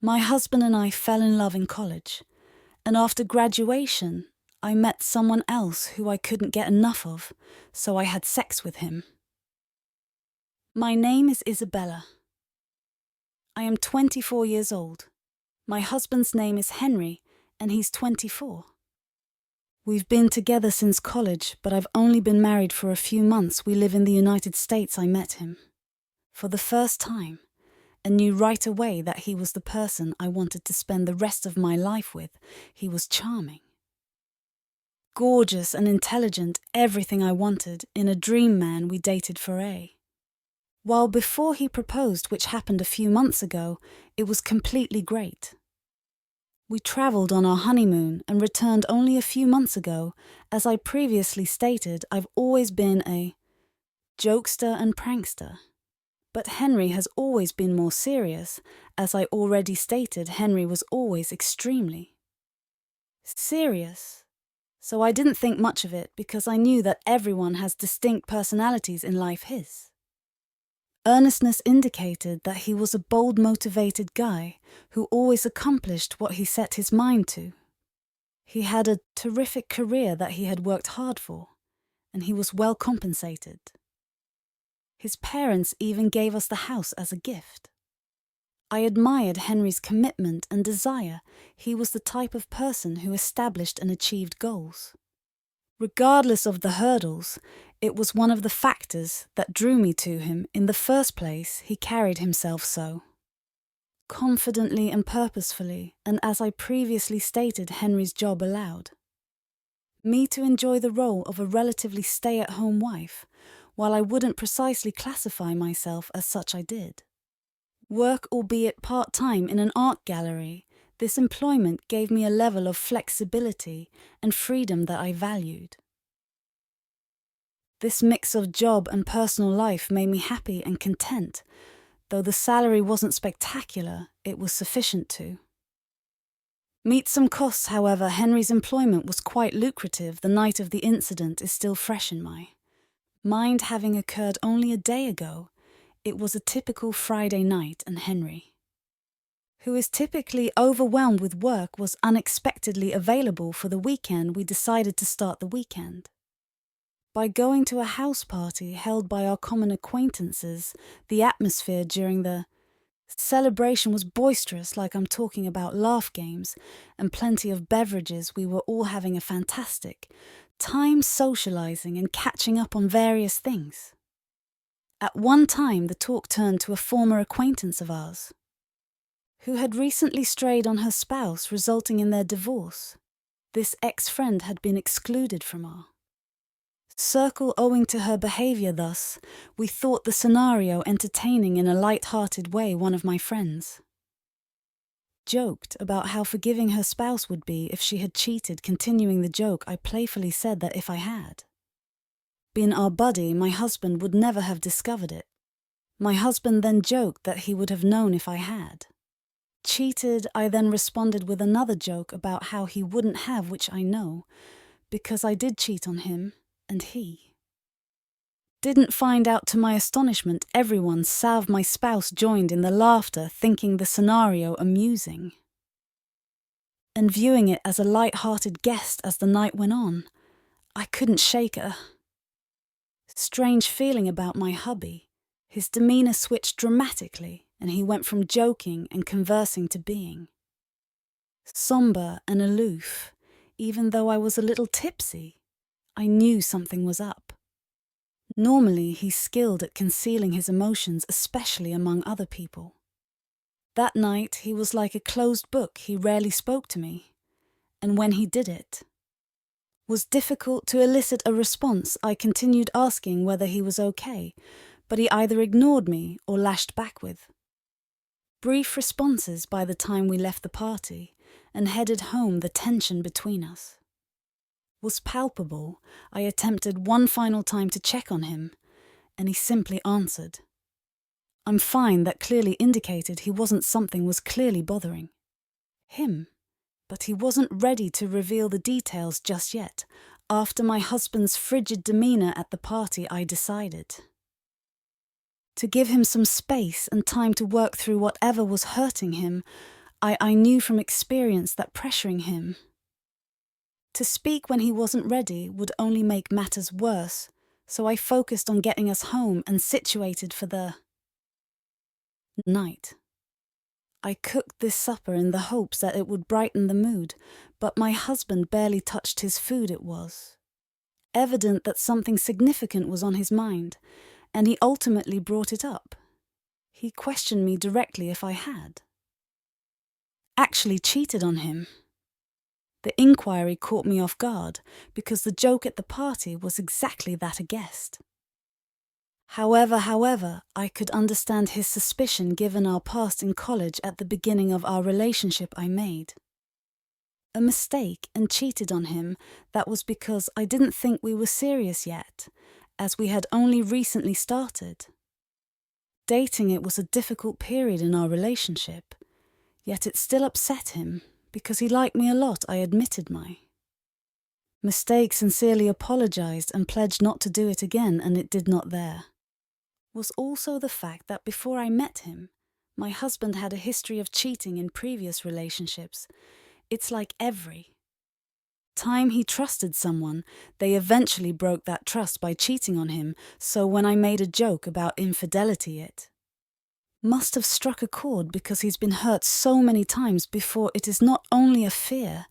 My husband and I fell in love in college, and after graduation, I met someone else who I couldn't get enough of, so I had sex with him. My name is Isabella. I am 24 years old. My husband's name is Henry, and he's 24. We've been together since college, but I've only been married for a few months. We live in the United States. I met him for the first time and knew right away that he was the person I wanted to spend the rest of my life with. He was charming, gorgeous and intelligent, everything I wanted in a dream man. We dated for while before he proposed, which happened a few months ago, it was completely great. We travelled on our honeymoon and returned only a few months ago. As I previously stated, I've always been a jokester and prankster. But Henry has always been more serious. As I already stated, Henry was always extremely serious. So I didn't think much of it because I knew that everyone has distinct personalities in life. His earnestness indicated that he was a bold, motivated guy who always accomplished what he set his mind to. He had a terrific career that he had worked hard for, and he was well compensated. His parents even gave us the house as a gift. I admired Henry's commitment and desire. He was the type of person who established and achieved goals. Regardless of the hurdles, it was one of the factors that drew me to him. In the first place, he carried himself so confidently and purposefully, and as I previously stated, Henry's job allowed me to enjoy the role of a relatively stay-at-home wife. While I wouldn't precisely classify myself as such, I did work, albeit part-time, in an art gallery. This employment gave me a level of flexibility and freedom that I valued. This mix of job and personal life made me happy and content. Though the salary wasn't spectacular, it was sufficient to meet some costs. However, Henry's employment was quite lucrative. The night of the incident is still fresh in my mind, having occurred only a day ago. It was a typical Friday night, and Henry, who is typically overwhelmed with work, was unexpectedly available for the weekend. We decided to start the weekend by going to a house party held by our common acquaintances. The atmosphere during the celebration was boisterous, like I'm talking about laugh games and plenty of beverages. We were all having a fantastic time socializing and catching up on various things. At one time, the talk turned to a former acquaintance of ours who had recently strayed on her spouse, resulting in their divorce. This ex-friend had been excluded from our circle owing to her behavior. Thus, we thought the scenario entertaining. In a light-hearted way, one of my friends joked about how forgiving her spouse would be if she had cheated. Continuing the joke, I playfully said that if I had been our buddy, my husband would never have discovered it. My husband then joked that he would have known if I had cheated. I then responded with another joke about how he wouldn't have, which I know, because I did cheat on him, and he didn't find out. To my astonishment, everyone, save my spouse, joined in the laughter, thinking the scenario amusing and viewing it as a light-hearted guest. As the night went on, I couldn't shake a strange feeling about my hubby. His demeanor switched dramatically, and he went from joking and conversing to being somber and aloof. Even though I was a little tipsy, I knew something was up. Normally, he's skilled at concealing his emotions, especially among other people. That night, he was like a closed book. He rarely spoke to me, and when he did, it was difficult to elicit a response. I continued asking whether he was okay, but he either ignored me or lashed back with brief responses. By the time we left the party and headed home, the tension between us was palpable. I attempted one final time to check on him, and he simply answered, "I'm fine." That clearly indicated he wasn't. Something was clearly bothering him, but he wasn't ready to reveal the details just yet. After my husband's frigid demeanor at the party, I decided to give him some space and time to work through whatever was hurting him. I knew from experience that pressuring him to speak when he wasn't ready would only make matters worse, so I focused on getting us home and situated for the night. I cooked this supper in the hopes that it would brighten the mood, but my husband barely touched his food. It was evident that something significant was on his mind, and he ultimately brought it up. He questioned me directly if I had actually cheated on him. The inquiry caught me off guard because the joke at the party was exactly that, a guest. However, I could understand his suspicion given our past in college at the beginning of our relationship. I made a mistake and cheated on him. That was because I didn't think we were serious yet, as we had only recently started. Dating it was a difficult period in our relationship, yet it still upset him because he liked me a lot. I admitted my mistake, sincerely apologized, and pledged not to do it again, and it did not there. Was also the fact that before I met him, my husband had a history of cheating in previous relationships. It's like every time he trusted someone, they eventually broke that trust by cheating on him, so when I made a joke about infidelity, it must have struck a chord because he's been hurt so many times before. It is not only a fear,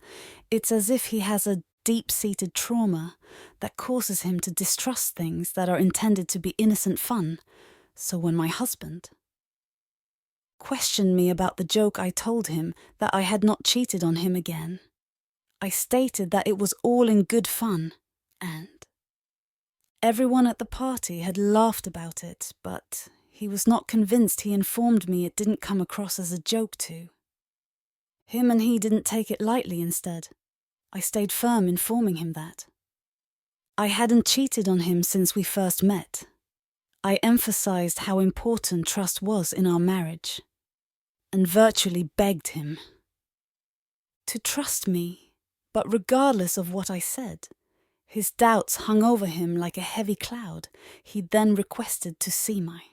it's as if he has a deep-seated trauma that causes him to distrust things that are intended to be innocent fun. So when my husband questioned me about the joke, I told him that I had not cheated on him again. I stated that it was all in good fun, and everyone at the party had laughed about it, but he was not convinced. He informed me it didn't come across as a joke to him, and he didn't take it lightly. Instead, I stayed firm, informing him that I hadn't cheated on him since we first met. I emphasized how important trust was in our marriage, and virtually begged him to trust me. But regardless of what I said, his doubts hung over him like a heavy cloud. He then requested to see my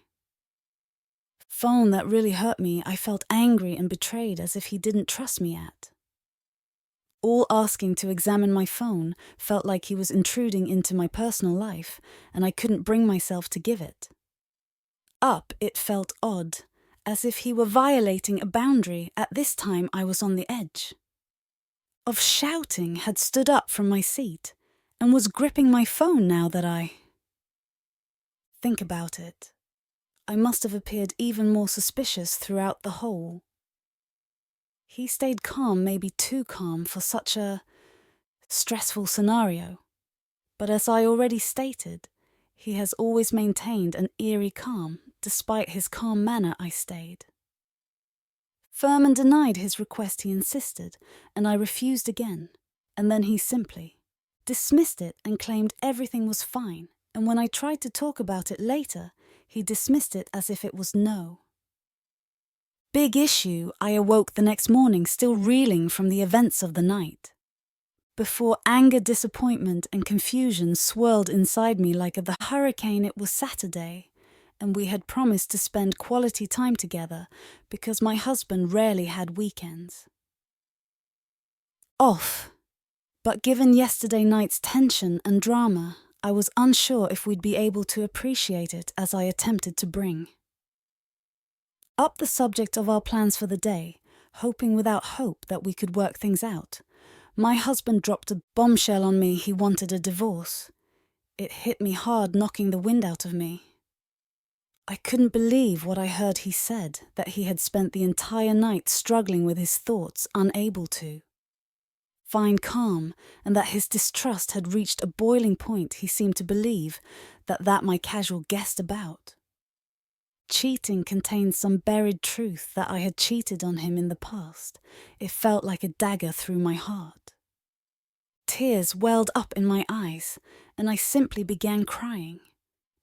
phone. That really hurt me. I felt angry and betrayed, as if he didn't trust me at all. Asking to examine my phone felt like he was intruding into my personal life, and I couldn't bring myself to give it up. It felt odd, as if he were violating a boundary. At this time, I was on the edge of shouting, had stood up from my seat, and was gripping my phone. Now that I think about it, I must have appeared even more suspicious throughout the whole. He stayed calm, maybe too calm for such a stressful scenario, but as I already stated, he has always maintained an eerie calm. Despite his calm manner, I stayed firm and denied his request. He insisted, and I refused again, and then he simply dismissed it and claimed everything was fine, and when I tried to talk about it later, he dismissed it as if it was no big issue. I awoke the next morning still reeling from the events of the night before. Anger, disappointment, and confusion swirled inside me like the hurricane. It was Saturday, and we had promised to spend quality time together because my husband rarely had weekends off. But given yesterday night's tension and drama, I was unsure if we'd be able to appreciate it as I attempted to bring up the subject of our plans for the day, hoping without hope that we could work things out. My husband dropped a bombshell on me. He wanted a divorce. It hit me hard, knocking the wind out of me. I couldn't believe what I heard. He said that he had spent the entire night struggling with his thoughts, unable to find calm, and that his distrust had reached a boiling point. He seemed to believe that my casual guess about cheating contained some buried truth, that I had cheated on him in the past. It felt like a dagger through my heart. Tears welled up in my eyes, and I simply began crying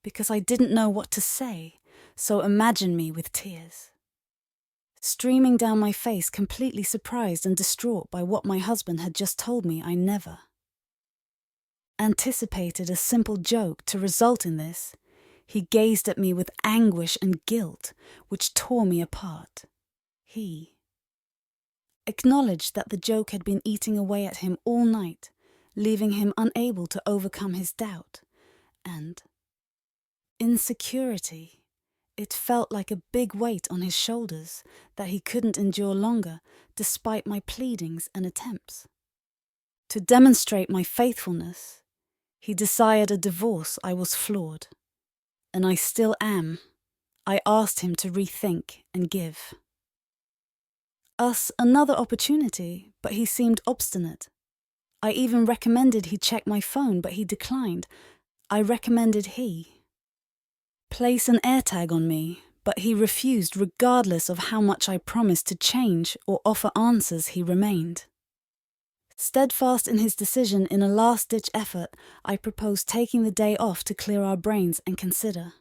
because I didn't know what to say. So imagine me with tears streaming down my face, completely surprised and distraught by what my husband had just told me. I never anticipated a simple joke to result in this. He gazed at me with anguish and guilt, which tore me apart. He acknowledged that the joke had been eating away at him all night, leaving him unable to overcome his doubt. And insecurity. It felt like a big weight on his shoulders that he couldn't endure longer, despite my pleadings and attempts. To demonstrate my faithfulness, he desired a divorce. I was floored. And I still am. I asked him to rethink and give us another opportunity, but he seemed obstinate. I even recommended he check my phone, but he declined. I recommended he place an AirTag on me, but he refused. Regardless of how much I promised to change or offer answers, he remained steadfast in his decision. In a last-ditch effort, I proposed taking the day off to clear our brains and consider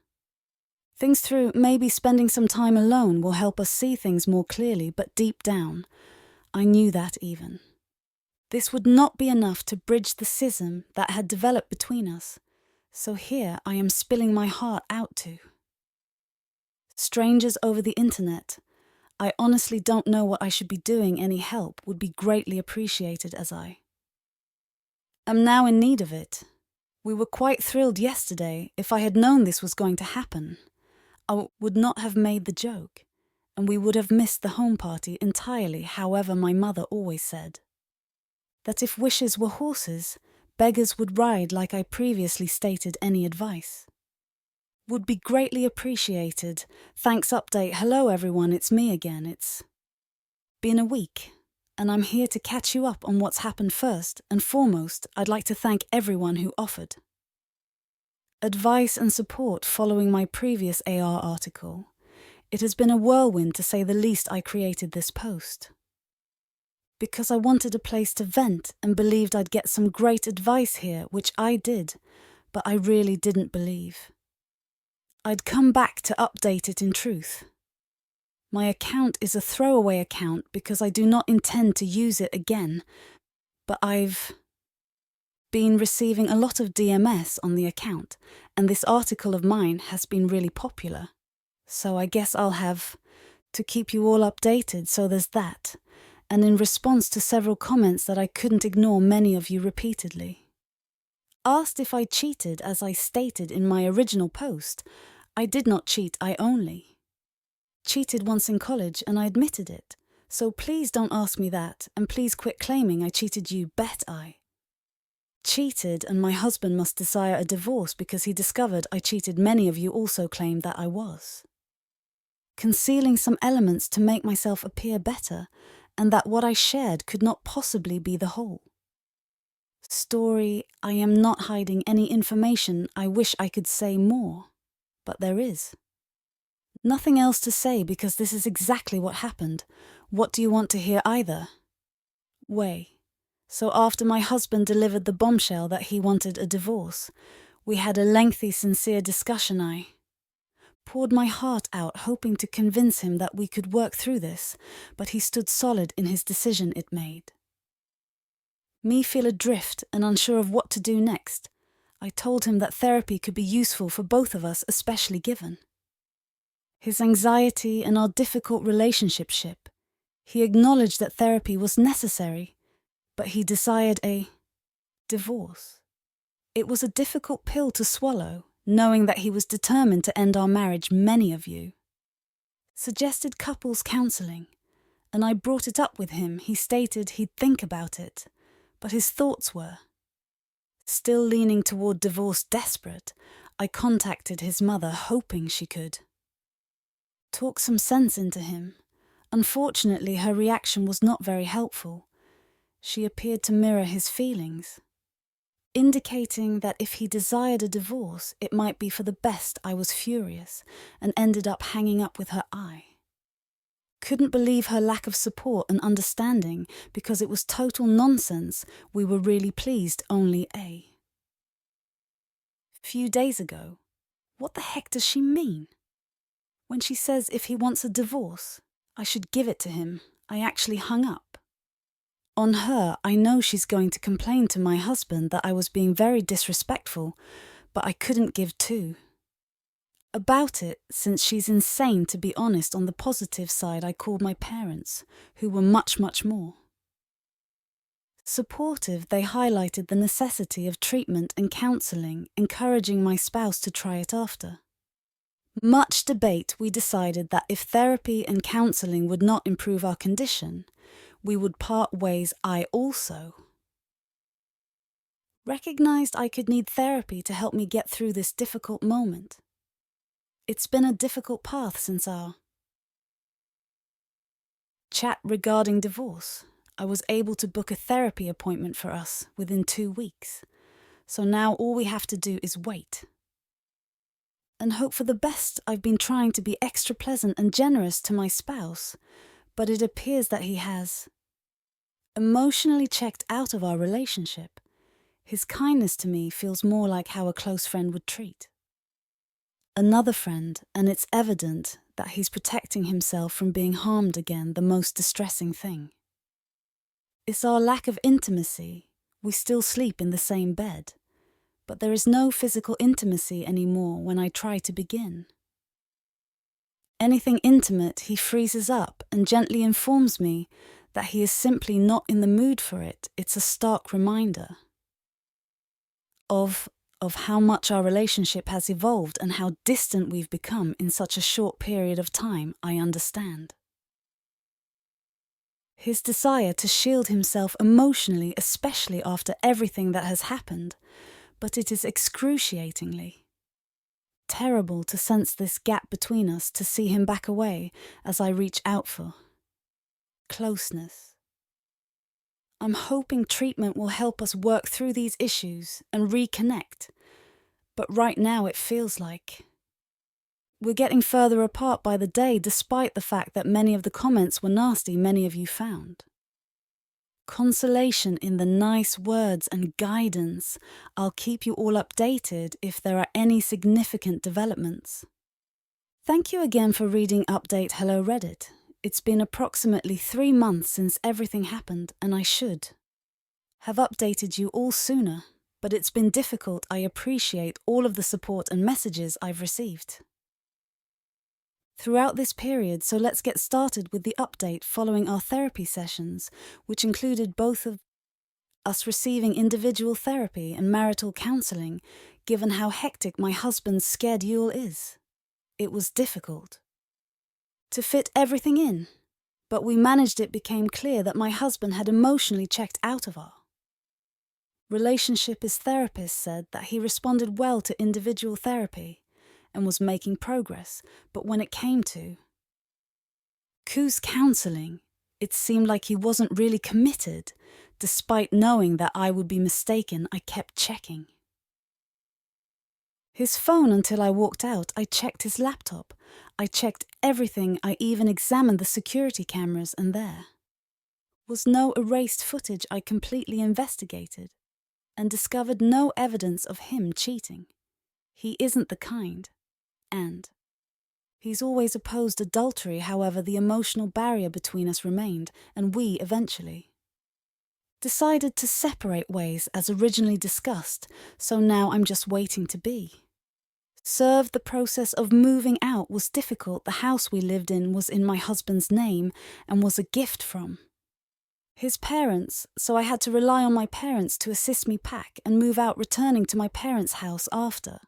things through. Maybe spending some time alone will help us see things more clearly, but deep down, I knew that even this would not be enough to bridge the schism that had developed between us. So here I am spilling my heart out to strangers over the internet. I honestly don't know what I should be doing. Any help would be greatly appreciated, as I am now in need of it. We were quite thrilled yesterday. If I had known this was going to happen, I would not have made the joke, and we would have missed the home party entirely. However, my mother always said that if wishes were horses, beggars would ride. Like I previously stated, any advice would be greatly appreciated. Thanks. Update. Hello everyone, it's me again. It's been a week, and I'm here to catch you up on what's happened. First and foremost, I'd like to thank everyone who offered advice and support following my previous AR article. It has been a whirlwind, to say the least. I created this post because I wanted a place to vent and believed I'd get some great advice here, which I did, but I really didn't believe I'd come back to update it. In truth, my account is a throwaway account because I do not intend to use it again, but I've been receiving a lot of DMS on the account, and this article of mine has been really popular, so I guess I'll have to keep you all updated. So there's that. And in response to several comments that I couldn't ignore, many of you repeatedly asked if I cheated. As I stated in my original post, I did not cheat. I only cheated once in college, and I admitted it. So please don't ask me that, and please quit claiming I cheated. You bet I cheated, and my husband must desire a divorce because he discovered I cheated. Many of you also claimed that I was concealing some elements to make myself appear better, and that what I shared could not possibly be the whole story. I am not hiding any information. I wish I could say more, but there is nothing else to say because this is exactly what happened. What do you want to hear? Either way. So after my husband delivered the bombshell that he wanted a divorce, we had a lengthy, sincere discussion. I poured my heart out, hoping to convince him that we could work through this, but he stood solid in his decision. It made me feel adrift and unsure of what to do next. I told him that therapy could be useful for both of us, especially given his anxiety and our difficult relationship. He acknowledged that therapy was necessary, but he desired a divorce. It was a difficult pill to swallow, knowing that he was determined to end our marriage. Many of you suggested couples counseling, and I brought it up with him. He stated he'd think about it, but his thoughts were still leaning toward divorce. Desperate, I contacted his mother, hoping she could talk some sense into him. Unfortunately, her reaction was not very helpful. She appeared to mirror his feelings, indicating that if he desired a divorce, it might be for the best. I was furious and ended up hanging up with her. I couldn't believe her lack of support and understanding because it was total nonsense. We were really pleased only a few days ago. What the heck does she mean when she says if he wants a divorce, I should give it to him? I actually hung up on her. I know she's going to complain to my husband that I was being very disrespectful, but I couldn't give two About it, since she's insane to be honest. On the positive side, I called my parents, who were much, much more supportive. They highlighted the necessity of treatment and counselling, encouraging my spouse to try it after much debate. We decided that if therapy and counselling would not improve our condition, we would part ways. I also recognized I could need therapy to help me get through this difficult moment. It's been a difficult path since our chat regarding divorce. I was able to book a therapy appointment for us within 2 weeks. So now all we have to do is wait and hope for the best. I've been trying to be extra pleasant and generous to my spouse, but it appears that he has emotionally checked out of our relationship. His kindness to me feels more like how a close friend would treat another friend, and it's evident that he's protecting himself from being harmed again. The most distressing thing is our lack of intimacy. We still sleep in the same bed, but there is no physical intimacy anymore. When I try to begin anything intimate, he freezes up and gently informs me that he is simply not in the mood for it. It's a stark reminder of how much our relationship has evolved and how distant we've become in such a short period of time. I understand his desire to shield himself emotionally, especially after everything that has happened, but it is excruciatingly terrible to sense this gap between us, to see him back away as I reach out for closeness. I'm hoping treatment will help us work through these issues and reconnect, but right now it feels like we're getting further apart by the day, despite the fact that many of the comments were nasty. Many of you found consolation in the nice words and guidance. I'll keep you all updated if there are any significant developments. Thank you again for reading Update Hello Reddit. It's been approximately 3 months since everything happened, and I should have updated you all sooner, but it's been difficult. I appreciate all of the support and messages I've received throughout this period, so let's get started with the update following our therapy sessions, which included both of us receiving individual therapy and marital counselling. Given how hectic my husband's schedule is, it was difficult to fit everything in, but we managed. It became clear that my husband had emotionally checked out of our relationship. His therapist said that he responded well to individual therapy and was making progress, but when it came to counselling, it seemed like he wasn't really committed. Despite knowing that I would be mistaken, I kept checking his phone until I walked out. I checked his laptop. I checked everything. I even examined the security cameras, and there was no erased footage. I completely investigated and discovered no evidence of him cheating. He isn't the kind, and he's always opposed adultery. However, the emotional barrier between us remained, and we eventually decided to separate ways as originally discussed, so now I'm just waiting to be served. The process of moving out was difficult. The house we lived in was in my husband's name and was a gift from his parents, so I had to rely on my parents to assist me pack and move out, returning to my parents' house after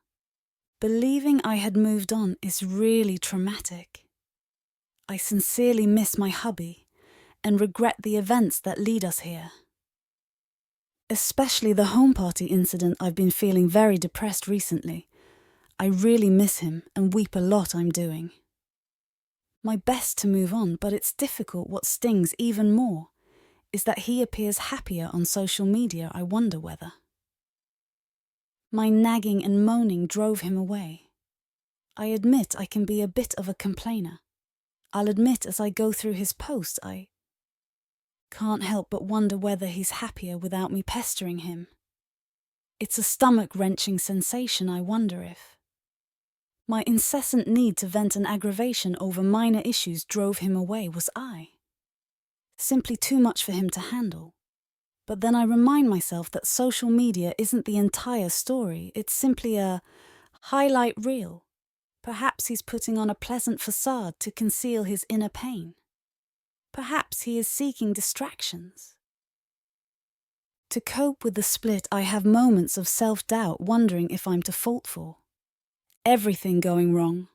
believing I had moved on is really traumatic. I sincerely miss my hubby and regret the events that lead us here, especially the home party incident. I've been feeling very depressed recently. I really miss him and weep a lot. I'm doing my best to move on, but it's difficult. What stings even more is that he appears happier on social media. I wonder whether my nagging and moaning drove him away. I admit I can be a bit of a complainer. I'll admit as I go through his posts, I can't help but wonder whether he's happier without me pestering him. It's a stomach-wrenching sensation. I wonder if my incessant need to vent an aggravation over minor issues drove him away. Was I simply too much for him to handle? But then I remind myself that social media isn't the entire story. It's simply a highlight reel. Perhaps he's putting on a pleasant facade to conceal his inner pain. Perhaps he is seeking distractions. To cope with the split, I have moments of self-doubt, wondering if I'm to fault for. Everything going wrong.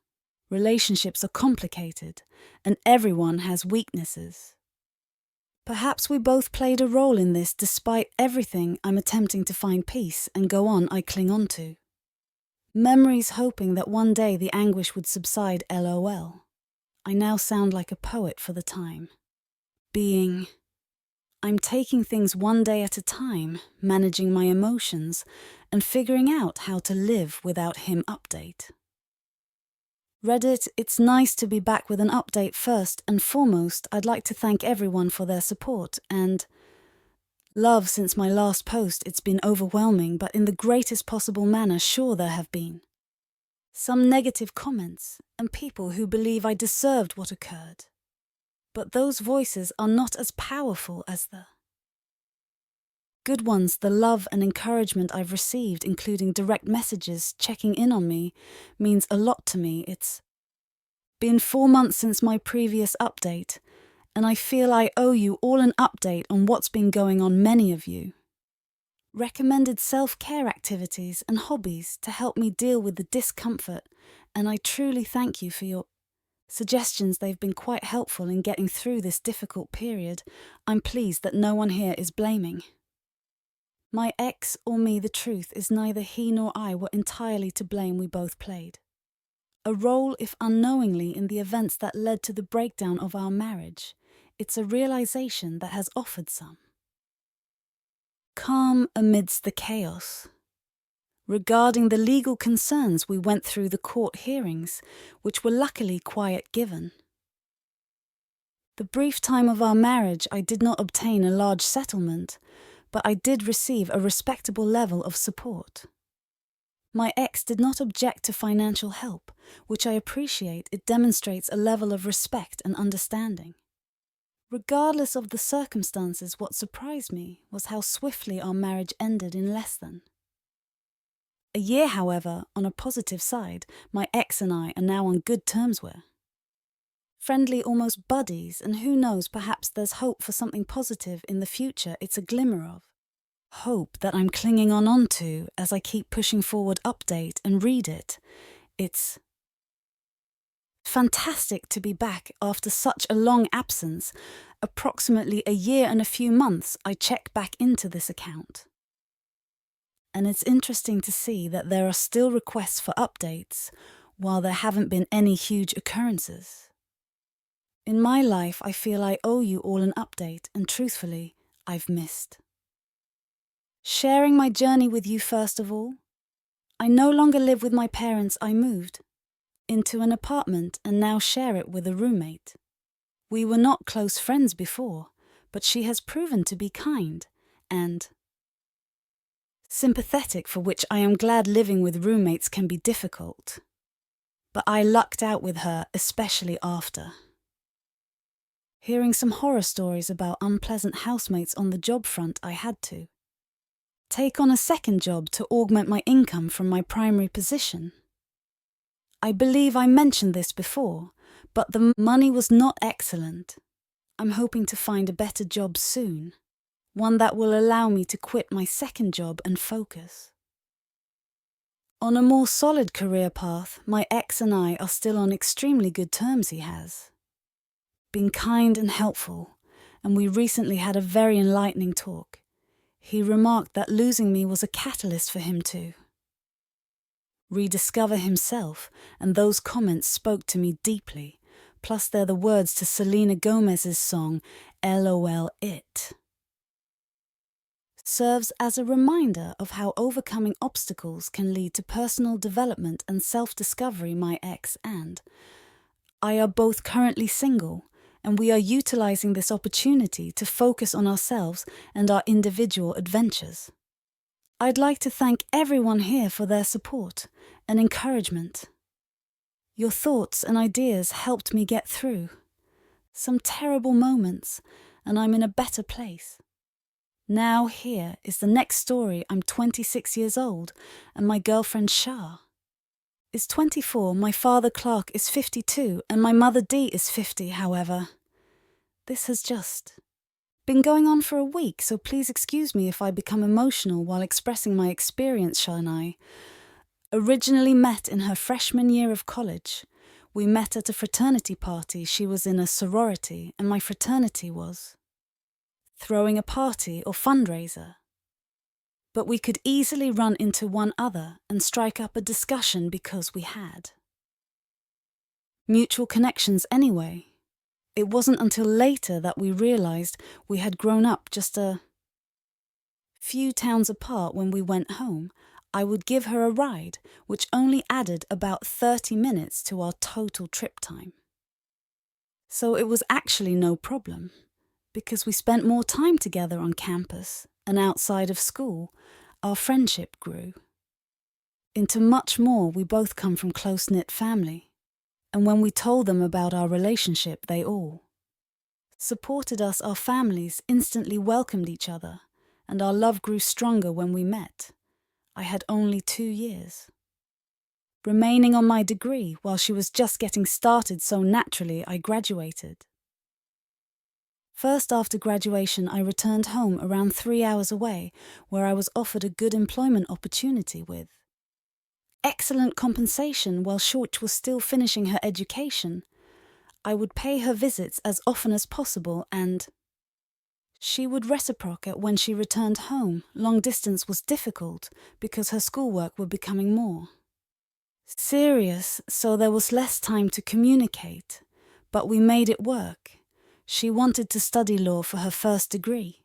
Relationships are complicated, and everyone has weaknesses. Perhaps we both played a role in this. Despite everything, I'm attempting to find peace and go on. I cling on to memories, hoping that one day the anguish would subside. LOL. I now sound like a poet for the time being. I'm taking things one day at a time, managing my emotions, and figuring out how to live without him. Update. Reddit, it's nice to be back with an update. First and foremost, I'd like to thank everyone for their support and love since my last post. It's been overwhelming, but in the greatest possible manner. Sure, there have been some negative comments and people who believe I deserved what occurred. But those voices are not as powerful as the good ones. The love and encouragement I've received, including direct messages checking in on me, means a lot to me. It's been 4 months since my previous update, and I feel I owe you all an update on what's been going on. Many of you recommended self-care activities and hobbies to help me deal with the discomfort, and I truly thank you for your suggestions. They've been quite helpful in getting through this difficult period. I'm pleased that no one here is blaming my ex or me. The truth is neither he nor I were entirely to blame. We both played a role, if unknowingly, in the events that led to the breakdown of our marriage. It's a realization that has offered some calm amidst the chaos. Regarding the legal concerns, we went through the court hearings, which were luckily quiet given the brief time of our marriage. I did not obtain a large settlement, but I did receive a respectable level of support. My ex did not object to financial help, which I appreciate. It demonstrates a level of respect and understanding. Regardless of the circumstances, what surprised me was how swiftly our marriage ended in less than a year. However, on a positive side, my ex and I are now on good terms. We're friendly, almost buddies, and who knows, perhaps there's hope for something positive in the future. It's a glimmer of hope that I'm clinging on to as I keep pushing forward. Update and read it. It's fantastic to be back after such a long absence. Approximately a year and a few months I check back into this account. And it's interesting to see that there are still requests for updates, while there haven't been any huge occurrences. In my life, I feel I owe you all an update, and truthfully, I've missed sharing my journey with you. First of all, I no longer live with my parents. I moved into an apartment and now share it with a roommate. We were not close friends before, but she has proven to be kind and sympathetic, for which I am glad. Living with roommates can be difficult, but I lucked out with her, especially after hearing some horror stories about unpleasant housemates on the job front. I had to take on a second job to augment my income from my primary position. I believe I mentioned this before, but the money was not excellent. I'm hoping to find a better job soon, one that will allow me to quit my second job and focus on a more solid career path. My ex and I are still on extremely good terms. He has been kind and helpful, and we recently had a very enlightening talk. He remarked that losing me was a catalyst for him to rediscover himself, and those comments spoke to me deeply. Plus, they're the words to Selena Gomez's song, LOL. It serves as a reminder of how overcoming obstacles can lead to personal development and self-discovery. My ex and I are both currently single, and we are utilizing this opportunity to focus on ourselves and our individual adventures. I'd like to thank everyone here for their support and encouragement. Your thoughts and ideas helped me get through some terrible moments, and I'm in a better place. Now here is the next story. I'm 26 years old, and my girlfriend Shah is 24, my father Clark is 52, and my mother Dee is 50, however. This has just been going on for a week, so please excuse me if I become emotional while expressing my experience, shall I? Originally met in her freshman year of college. We met at a fraternity party. She was in a sorority, and my fraternity was throwing a party or fundraiser. But we could easily run into one other and strike up a discussion because we had mutual connections anyway. It wasn't until later that we realized we had grown up just a few towns apart. When we went home, I would give her a ride, which only added about 30 minutes to our total trip time. So it was actually no problem, because we spent more time together on campus and outside of school. Our friendship grew into much more. We both come from close-knit family, and when we told them about our relationship, they all supported us. Our families instantly welcomed each other, and our love grew stronger when we met. I had only 2 years remaining on my degree while she was just getting started, so naturally I graduated. First, after graduation, I returned home around 3 hours away, where I was offered a good employment opportunity with excellent compensation while Shorch was still finishing her education. I would pay her visits as often as possible, and she would reciprocate when she returned home. Long distance was difficult because her schoolwork were becoming more serious, so there was less time to communicate, but we made it work. She wanted to study law for her first degree,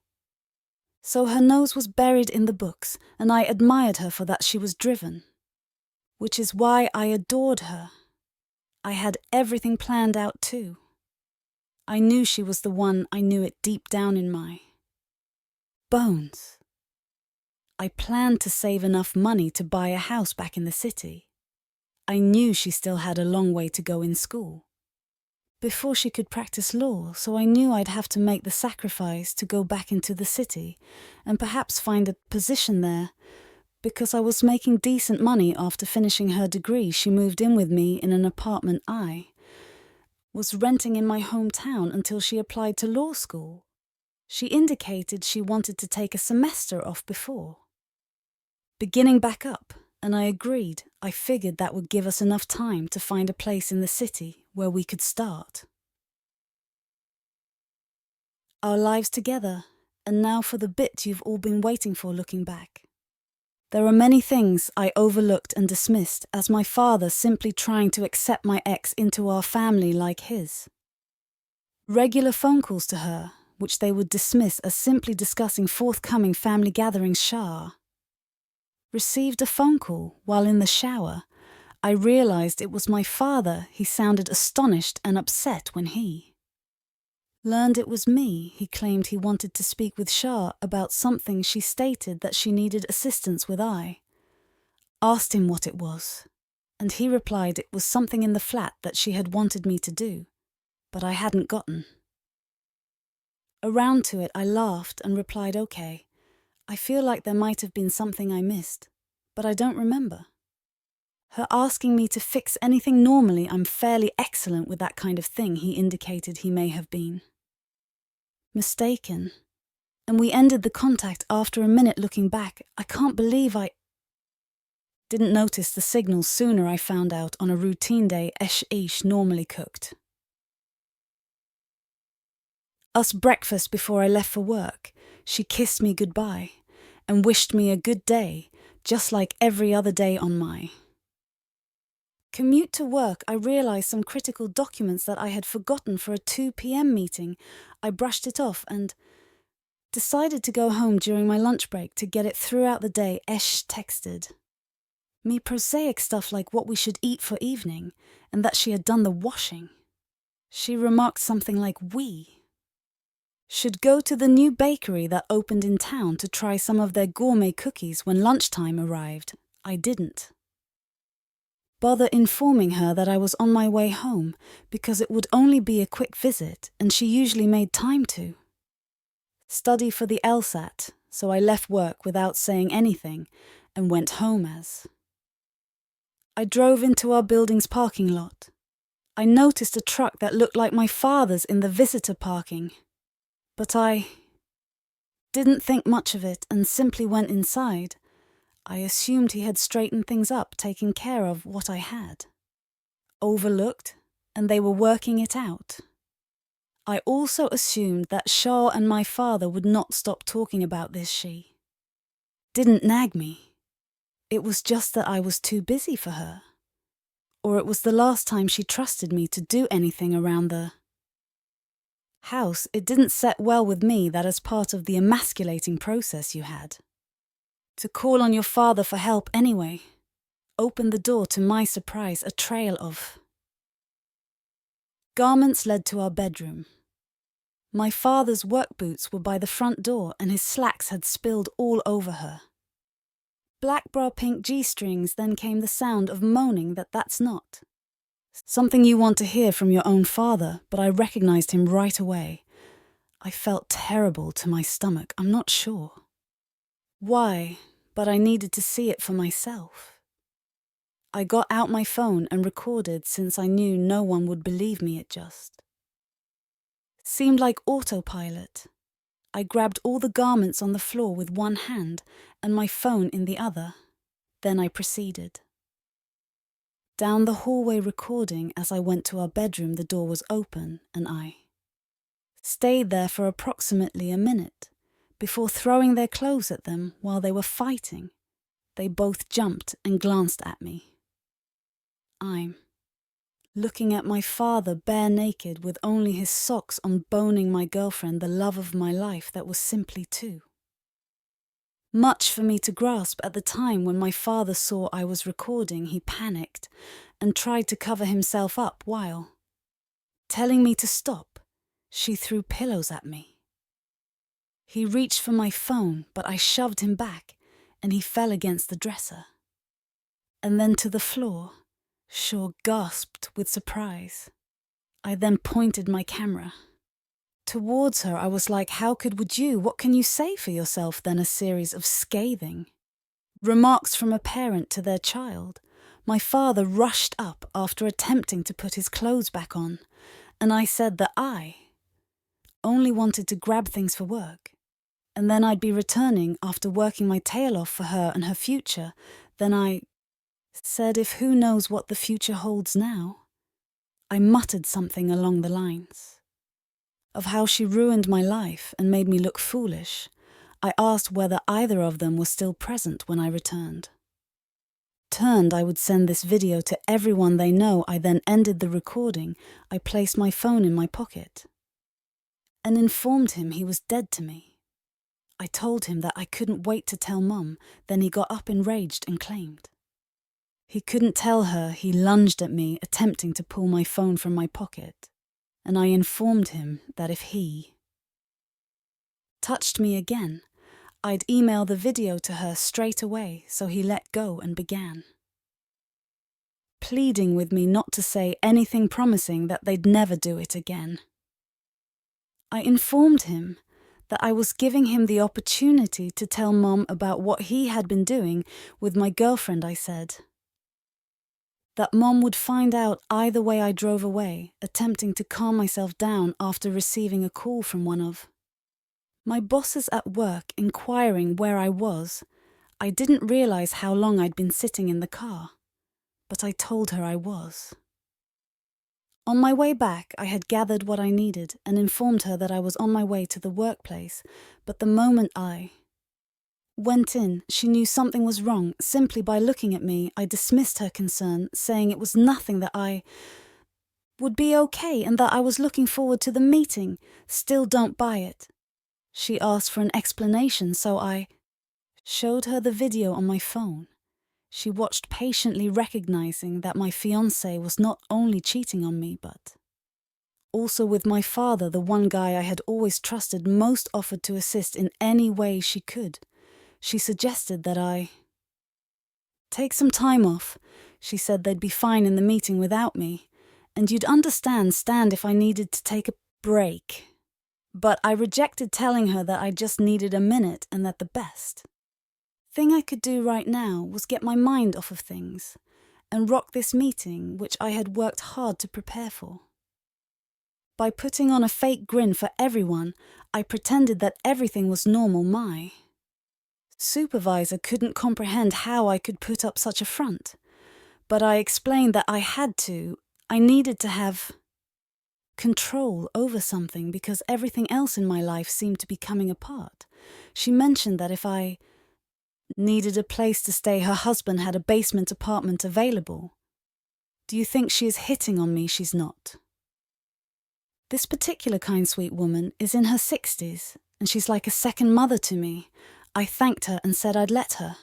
so her nose was buried in the books, and I admired her for that. She was driven, which is why I adored her. I had everything planned out too. I knew she was the one. I knew it deep down in my bones. I planned to save enough money to buy a house back in the city. I knew she still had a long way to go in school before she could practice law, so I knew I'd have to make the sacrifice to go back into the city and perhaps find a position there. Because I was making decent money after finishing her degree, she moved in with me in an apartment I was renting in my hometown until she applied to law school. She indicated she wanted to take a semester off before beginning back up, and I agreed. I figured that would give us enough time to find a place in the city where we could start our lives together. And now for the bit you've all been waiting for. Looking back, there are many things I overlooked and dismissed as my father simply trying to accept my ex into our family, like his regular phone calls to her, which they would dismiss as simply discussing forthcoming family gatherings. Shah received a phone call while in the shower. I realized it was my father. He sounded astonished and upset when he learned it was me. He claimed he wanted to speak with Shah about something she stated that she needed assistance with. I asked him what it was, and he replied it was something in the flat that she had wanted me to do, but I hadn't gotten around to it. I laughed and replied, okay. I feel like there might have been something I missed, but I don't remember her asking me to fix anything. Normally, I'm fairly excellent with that kind of thing. He indicated he may have been mistaken, and we ended the contact after a minute. Looking back, I can't believe I didn't notice the signals sooner. I found out on a routine day ish normally cooked us breakfast before I left for work. She kissed me goodbye and wished me a good day, just like every other day on my commute to work. I realized some critical documents that I had forgotten for a 2 p.m. meeting. I brushed it off and decided to go home during my lunch break to get it throughout the day. Esh texted me prosaic stuff like what we should eat for evening and that she had done the washing. She remarked something like we should go to the new bakery that opened in town to try some of their gourmet cookies when lunchtime arrived. I didn't bother informing her that I was on my way home because it would only be a quick visit and she usually made time to study for the LSAT, so I left work without saying anything and went home as I drove into our building's parking lot. I noticed a truck that looked like my father's in the visitor parking, but I didn't think much of it and simply went inside. I assumed he had straightened things up, taken care of what I had overlooked, and they were working it out. I also assumed that Shaw and my father would not stop talking about this. She didn't nag me. It was just that I was too busy for her. Or it was the last time she trusted me to do anything around the house. It didn't set well with me that as part of the emasculating process you had to call on your father for help anyway opened the door to my surprise. A trail of garments led to our bedroom. My father's work boots were by the front door and his slacks had spilled all over her. Black bra, pink G-strings, then came the sound of moaning. That's not something you want to hear from your own father, but I recognized him right away. I felt terrible to my stomach. I'm not sure why, but I needed to see it for myself. I got out my phone and recorded since I knew no one would believe me. It just seemed like autopilot. I grabbed all the garments on the floor with one hand and my phone in the other. Then I proceeded down the hallway recording. As I went to our bedroom, the door was open and I stayed there for approximately a minute before throwing their clothes at them while they were fighting. They both jumped and glanced at me. I'm looking at my father bare naked with only his socks on, boning my girlfriend, the love of my life. That was simply too much for me to grasp at the time. When my father saw I was recording, he panicked and tried to cover himself up while telling me to stop. She threw pillows at me. He reached for my phone, but I shoved him back and he fell against the dresser and then to the floor. Shaw gasped with surprise. I then pointed my camera towards her. I was like, would you? What can you say for yourself? Then a series of scathing remarks from a parent to their child. My father rushed up after attempting to put his clothes back on, and I said that I only wanted to grab things for work, and then I'd be returning after working my tail off for her and her future. Then I said, if who knows what the future holds now. I muttered something along the lines of how she ruined my life and made me look foolish. I asked whether either of them was still present when I returned. I would send this video to everyone they know. I then ended the recording. I placed my phone in my pocket and informed him he was dead to me. I told him that I couldn't wait to tell Mum. Then he got up enraged and claimed he couldn't tell her. He lunged at me, attempting to pull my phone from my pocket, and I informed him that if he touched me again, I'd email the video to her straight away. So he let go and began pleading with me not to say anything, promising that they'd never do it again. I informed him that I was giving him the opportunity to tell Mom about what he had been doing with my girlfriend. I said that Mom would find out either way. I drove away, attempting to calm myself down after receiving a call from one of my bosses at work inquiring where I was. I didn't realize how long I'd been sitting in the car, but I told her I was. On my way back, I had gathered what I needed and informed her that I was on my way to the workplace, but the moment I went in, she knew something was wrong. Simply by looking at me, I dismissed her concern, saying it was nothing, that I would be okay and that I was looking forward to the meeting. Still don't buy it. She asked for an explanation, so I showed her the video on my phone. She watched patiently, recognizing that my fiancé was not only cheating on me, but also with my father, the one guy I had always trusted. Most offered to assist in any way she could. She suggested that I take some time off. She said they'd be fine in the meeting without me, and you'd understand if I needed to take a break. But I rejected, telling her that I just needed a minute and that the best thing I could do right now was get my mind off of things and rock this meeting which I had worked hard to prepare for. By putting on a fake grin for everyone, I pretended that everything was normal. My supervisor couldn't comprehend how I could put up such a front, but I explained that I had to. I needed to have control over something because everything else in my life seemed to be coming apart. She mentioned that if I needed a place to stay, her husband had a basement apartment available. Do you think she is hitting on me? She's not. This particular kind, sweet woman is in her 60s, and she's like a second mother to me. I thanked her and said I'd let her.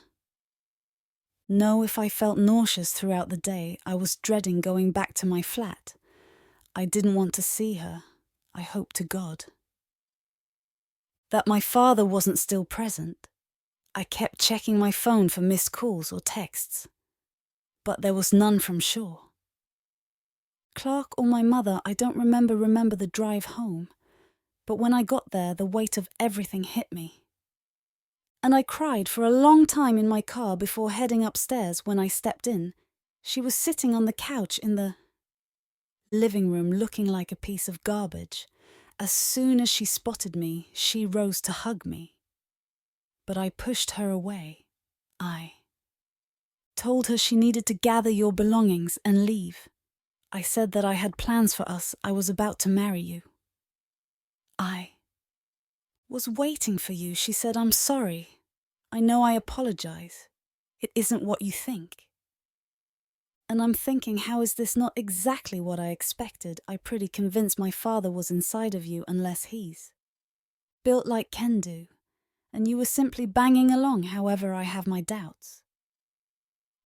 No, if I felt nauseous throughout the day, I was dreading going back to my flat. I didn't want to see her. I hoped to God that my father wasn't still present. I kept checking my phone for missed calls or texts, but there was none from shore. Clark or my mother, I don't remember the drive home, but when I got there, the weight of everything hit me. And I cried for a long time in my car before heading upstairs. When I stepped in, she was sitting on the couch in the living room looking like a piece of garbage. As soon as she spotted me, she rose to hug me. But I pushed her away. I told her she needed to gather your belongings and leave. I said that I had plans for us. I was about to marry you. I was waiting for you. She said, I'm sorry. I know I apologize. It isn't what you think. And I'm thinking, how is this not exactly what I expected? I'm pretty convinced my father was inside of you unless he's built like Ken do, and you were simply banging along. However, I have my doubts.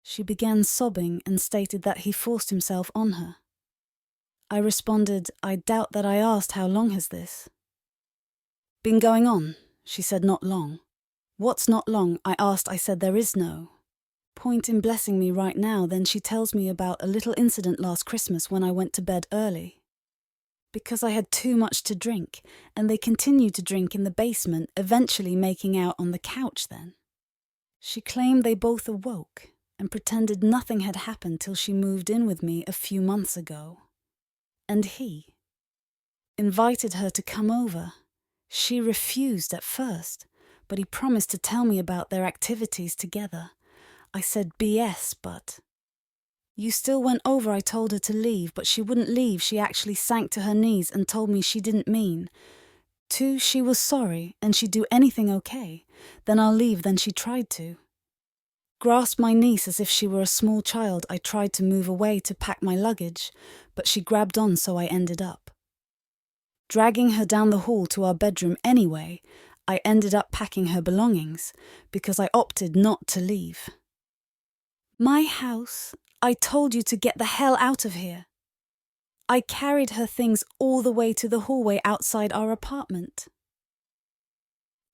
She began sobbing and stated that he forced himself on her. I responded, I doubt that. I asked, how long has this been going on? She said, not long. What's not long? I asked. I said, there is no point in blessing me right now. Then she tells me about a little incident last Christmas when I went to bed early because I had too much to drink, and they continued to drink in the basement, eventually making out on the couch. Then she claimed they both awoke and pretended nothing had happened till she moved in with me a few months ago. And he invited her to come over. She refused at first, but he promised to tell me about their activities together. I said, BS, but you still went over. I told her to leave, but she wouldn't leave. She actually sank to her knees and told me she didn't mean to. She was sorry and she'd do anything okay. Then I'll leave. Then she tried to grasp my niece as if she were a small child. I tried to move away to pack my luggage, but she grabbed on, so I ended up dragging her down the hall to our bedroom. Anyway, I ended up packing her belongings because I opted not to leave my house. I told you to get the hell out of here. I carried her things all the way to the hallway outside our apartment.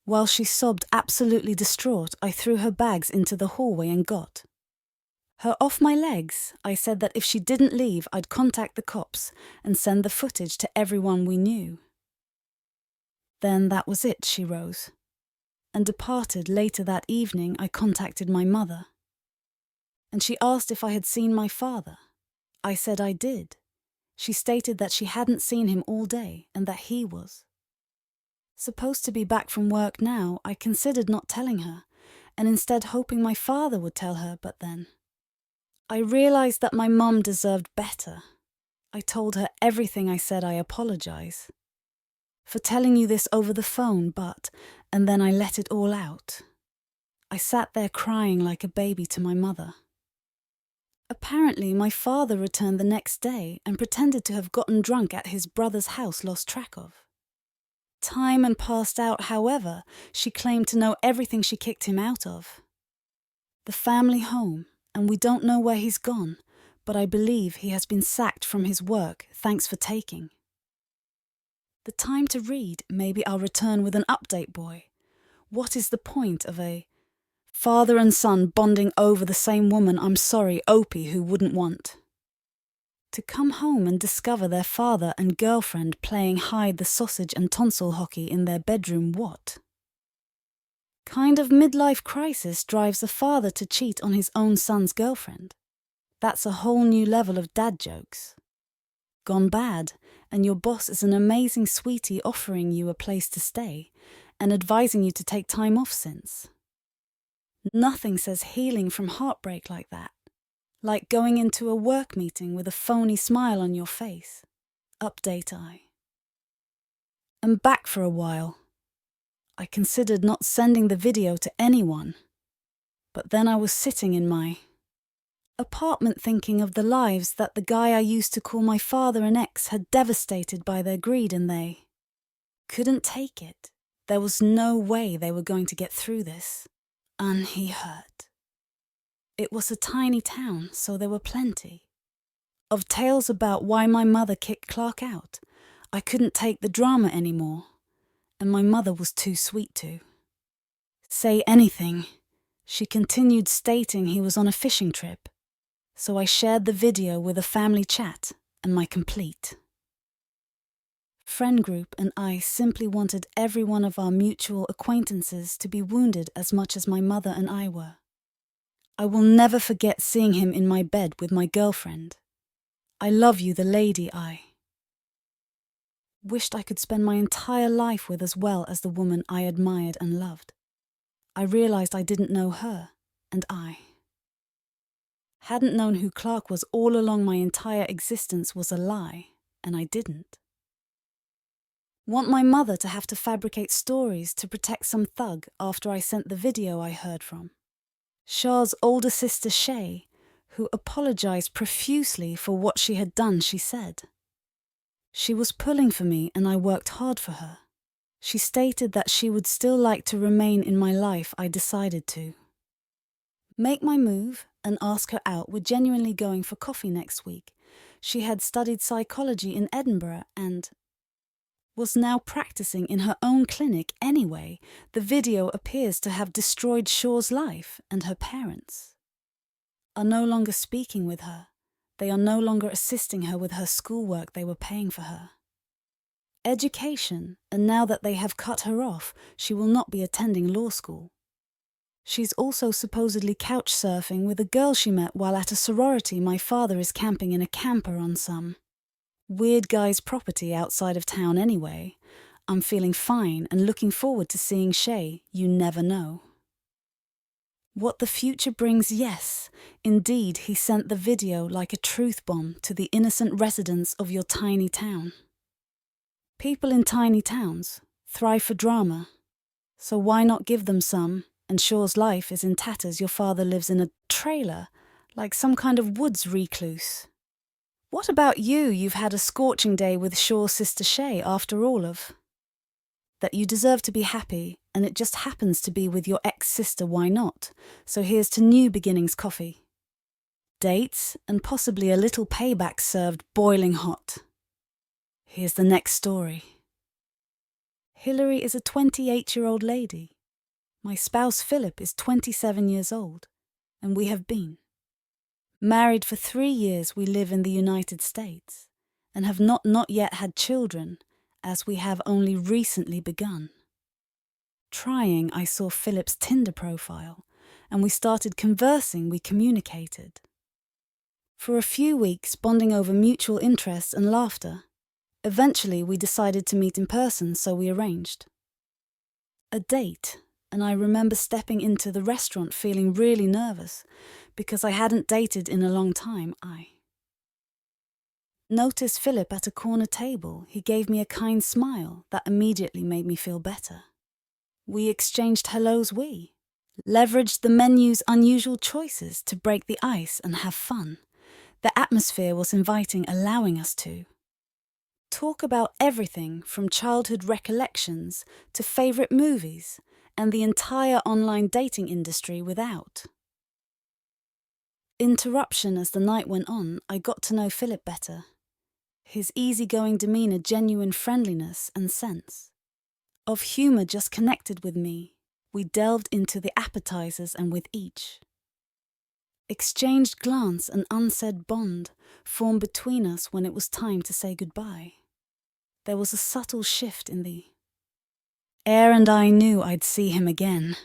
While she sobbed, absolutely distraught, I threw her bags into the hallway and got her off my legs. I said that if she didn't leave, I'd contact the cops and send the footage to everyone we knew. Then that was it. She rose and departed. Later that evening, I contacted my mother, and she asked if I had seen my father. I said I did. She stated that she hadn't seen him all day and that he was supposed to be back from work now. I considered not telling her, and instead hoping my father would tell her, but then I realized that my mum deserved better. I told her everything. I said I apologize for telling you this over the phone, and then I let it all out. I sat there crying like a baby to my mother. Apparently, my father returned the next day and pretended to have gotten drunk at his brother's house, lost track of time and passed out. However, she claimed to know everything. She kicked him out of the family home, and we don't know where he's gone, but I believe he has been sacked from his work. Thanks for taking the time to read. Maybe I'll return with an update, boy. What is the point of a father and son bonding over the same woman? I'm sorry, Opie, who wouldn't want to come home and discover their father and girlfriend playing hide the sausage and tonsil hockey in their bedroom? What kind of midlife crisis drives a father to cheat on his own son's girlfriend? That's a whole new level of dad jokes. Gone bad, and your boss is an amazing sweetie offering you a place to stay and advising you to take time off since. Nothing says healing from heartbreak like that. Like going into a work meeting with a phony smile on your face. Update I. I'm back for a while. I considered not sending the video to anyone. But then I was sitting in my apartment thinking of the lives that the guy I used to call my father and ex had devastated by their greed, and they couldn't take it. There was no way they were going to get through this. Unheard. It was a tiny town, so there were plenty of tales about why my mother kicked Clark out. I couldn't take the drama anymore, and my mother was too sweet to say anything. She continued stating he was on a fishing trip, so I shared the video with a family chat and my complete friend group, and I simply wanted every one of our mutual acquaintances to be wounded as much as my mother and I were. I will never forget seeing him in my bed with my girlfriend. I love you, the lady I wished I could spend my entire life with, as well as the woman I admired and loved. I realized I didn't know her, and I hadn't known who Clark was all along. My entire existence was a lie, and I didn't want my mother to have to fabricate stories to protect some thug after I sent the video I heard from Shah's older sister Shay, who apologized profusely for what she had done. She said she was pulling for me and I worked hard for her. She stated that she would still like to remain in my life. I decided to make my move and ask her out. We're genuinely going for coffee next week. She had studied psychology in Edinburgh and was now practicing in her own clinic anyway. The video appears to have destroyed Shaw's life, and her parents are no longer speaking with her. They are no longer assisting her with her schoolwork they were paying for her education, and now that they have cut her off, she will not be attending law school. She's also supposedly couch surfing with a girl she met while at a sorority. My father is camping in a camper on some weird guy's property outside of town anyway. I'm feeling fine and looking forward to seeing Shay. You never know what the future brings. Yes, indeed, he sent the video like a truth bomb to the innocent residents of your tiny town. People in tiny towns thrive for drama, so why not give them some? And Shaw's life is in tatters. Your father lives in a trailer, like some kind of woods recluse. What about you? You've had a scorching day with Shaw's sister Shay. After all of that, you deserve to be happy, and it just happens to be with your ex-sister. Why not? So here's to new beginnings coffee, dates, and possibly a little payback served boiling hot. Here's the next story. Hillary is a 28-year-old lady. My spouse Philip is 27 years old, and we have been married for 3 years. We live in the United States and have not yet had children, as we have only recently begun trying. I saw Philip's Tinder profile, and we started conversing. We communicated for a few weeks, bonding over mutual interests and laughter. Eventually, we decided to meet in person, so we arranged a date, and I remember stepping into the restaurant feeling really nervous because I hadn't dated in a long time. I noticed Philip at a corner table. He gave me a kind smile that immediately made me feel better. We exchanged hellos. We leveraged the menu's unusual choices to break the ice and have fun. The atmosphere was inviting, allowing us to talk about everything from childhood recollections to favorite movies and the entire online dating industry without interruption. As the night went on, I got to know Philip better. His easygoing demeanor, genuine friendliness, and sense of humor just connected with me. We delved into the appetizers, and with each exchanged glance, an unsaid bond formed between us. When it was time to say goodbye, there was a subtle shift in the air, and I knew I'd see him again.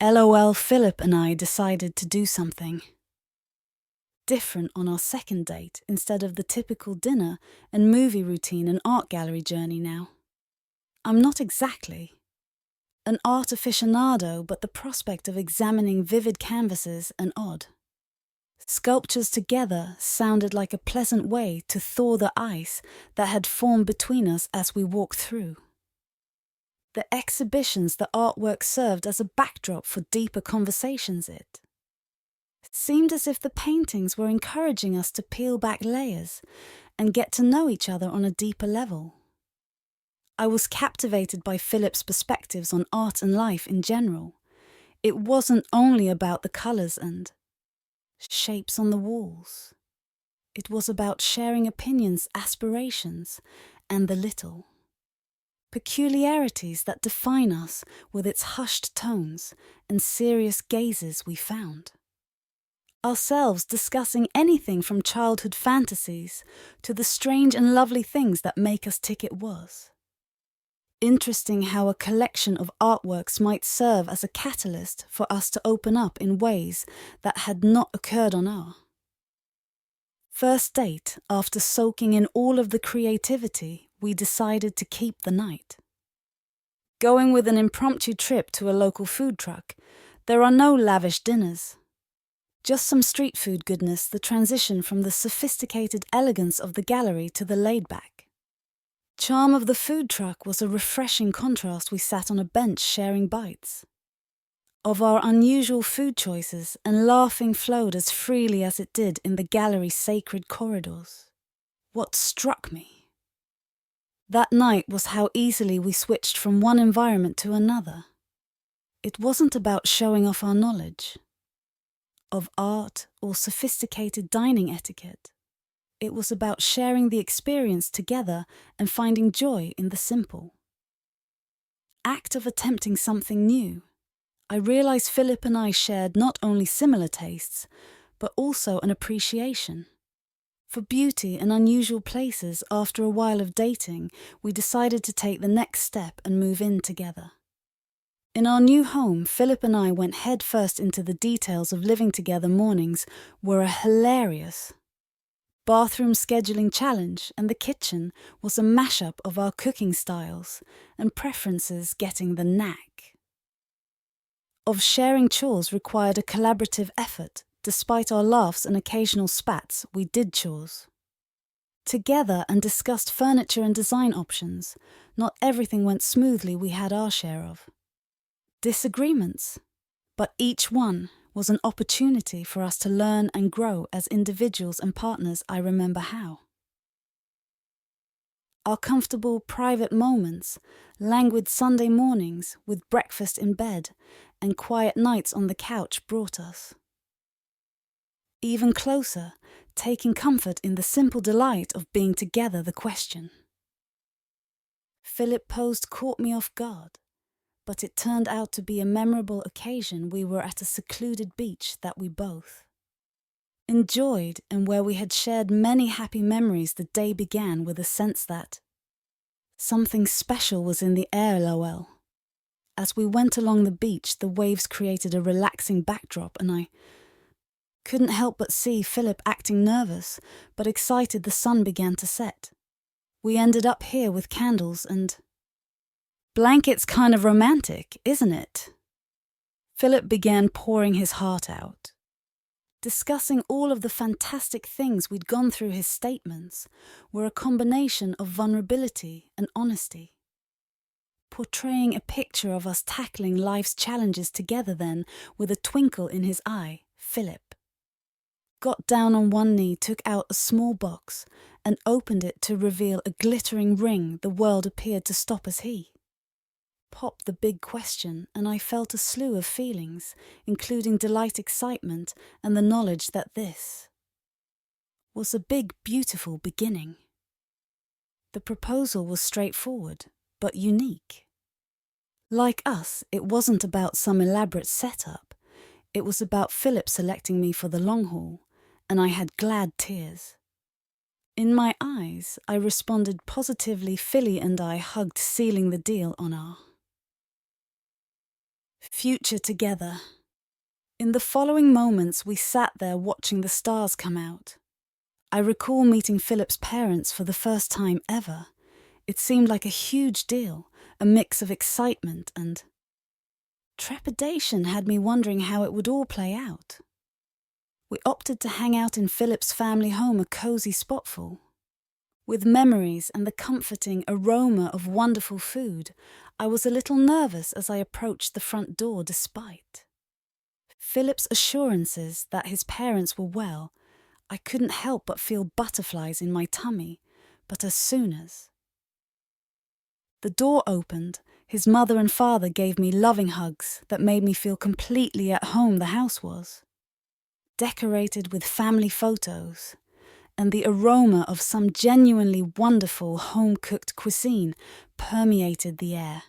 LOL. Philip and I decided to do something different on our second date instead of the typical dinner and movie routine and art gallery journey now. I'm not exactly an art aficionado, but the prospect of examining vivid canvases an odd. Sculptures together sounded like a pleasant way to thaw the ice that had formed between us as we walked through. The exhibitions, the artwork served as a backdrop for deeper conversations. It seemed as if the paintings were encouraging us to peel back layers and get to know each other on a deeper level. I was captivated by Philip's perspectives on art and life in general. It wasn't only about the colours and shapes on the walls. It was about sharing opinions, aspirations, and the little peculiarities that define us with its hushed tones and serious gazes we found ourselves discussing anything from childhood fantasies to the strange and lovely things that make us tick. It was interesting how a collection of artworks might serve as a catalyst for us to open up in ways that had not occurred on our first date. After soaking in all of the creativity, we decided to keep the night going with an impromptu trip to a local food truck. There are no lavish dinners, just some street food goodness, the transition from the sophisticated elegance of the gallery to the laid-back charm of the food truck was a refreshing contrast. We sat on a bench sharing bites of our unusual food choices, and laughing flowed as freely as it did in the gallery's sacred corridors. What struck me that night was how easily we switched from one environment to another. It wasn't about showing off our knowledge of art or sophisticated dining etiquette. It was about sharing the experience together and finding joy in the simple act of attempting something new. I realized Philip and I shared not only similar tastes, but also an appreciation for beauty and unusual places. After a while of dating, we decided to take the next step and move in together. In our new home, Philip and I went headfirst into the details of living together. Mornings were a hilarious bathroom scheduling challenge, and the kitchen was a mashup of our cooking styles and preferences. Getting the knack of sharing chores required a collaborative effort. Despite our laughs and occasional spats, we did chores together and discussed furniture and design options. Not everything went smoothly. We had our share of disagreements, but each one was an opportunity for us to learn and grow as individuals and partners. I remember how our comfortable private moments, languid Sunday mornings with breakfast in bed and quiet nights on the couch brought us even closer, taking comfort in the simple delight of being together. The question Philip posed caught me off guard, but it turned out to be a memorable occasion. We were at a secluded beach that we both enjoyed and where we had shared many happy memories. The day began with a sense that something special was in the air. LOL. As we went along the beach, the waves created a relaxing backdrop, and I couldn't help but see Philip acting nervous but excited. The sun began to set. We ended up here with candles and blankets. Kind of romantic, isn't it? Philip began pouring his heart out, discussing all of the fantastic things we'd gone through. His statements were a combination of vulnerability and honesty, portraying a picture of us tackling life's challenges together. Then, with a twinkle in his eye, Philip got down on one knee, took out a small box, and opened it to reveal a glittering ring. The world appeared to stop as he popped the big question, and I felt a slew of feelings, including delight, excitement, and the knowledge that this was a big, beautiful beginning. The proposal was straightforward, but unique. Like us, it wasn't about some elaborate setup. It was about Philip selecting me for the long haul, and I had glad tears in my eyes. I responded positively. Philly and I hugged, sealing the deal on our future together. In the following moments, we sat there watching the stars come out. I recall meeting Philip's parents for the first time ever. It seemed like a huge deal, a mix of excitement and trepidation had me wondering how it would all play out. We opted to hang out in Philip's family home, a cozy spotful. With memories and the comforting aroma of wonderful food, I was a little nervous as I approached the front door despite Philip's assurances that his parents were well. I couldn't help but feel butterflies in my tummy, but as soon as the door opened, his mother and father gave me loving hugs that made me feel completely at home. The house was decorated with family photos, and the aroma of some genuinely wonderful home-cooked cuisine permeated the air.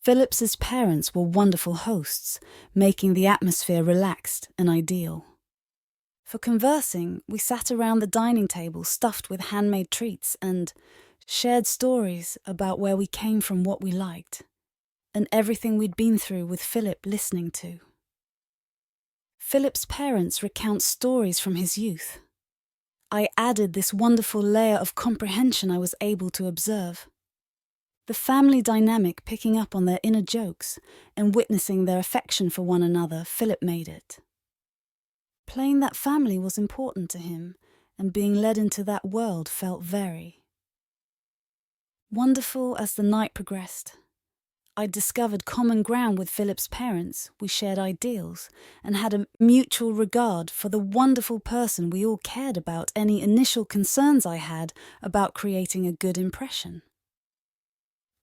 Philip's parents were wonderful hosts, making the atmosphere relaxed and ideal. For conversing, we sat around the dining table stuffed with handmade treats and shared stories about where we came from, what we liked, and everything we'd been through, with Philip listening to. Philip's parents recount stories from his youth. I added this wonderful layer of comprehension I was able to observe. The family dynamic picking up on their inner jokes and witnessing their affection for one another, Philip made it plain that family was important to him, and being led into that world felt very wonderful. As the night progressed, I discovered common ground with Philip's parents. We shared ideals and had a mutual regard for the wonderful person we all cared about. Any initial concerns I had about creating a good impression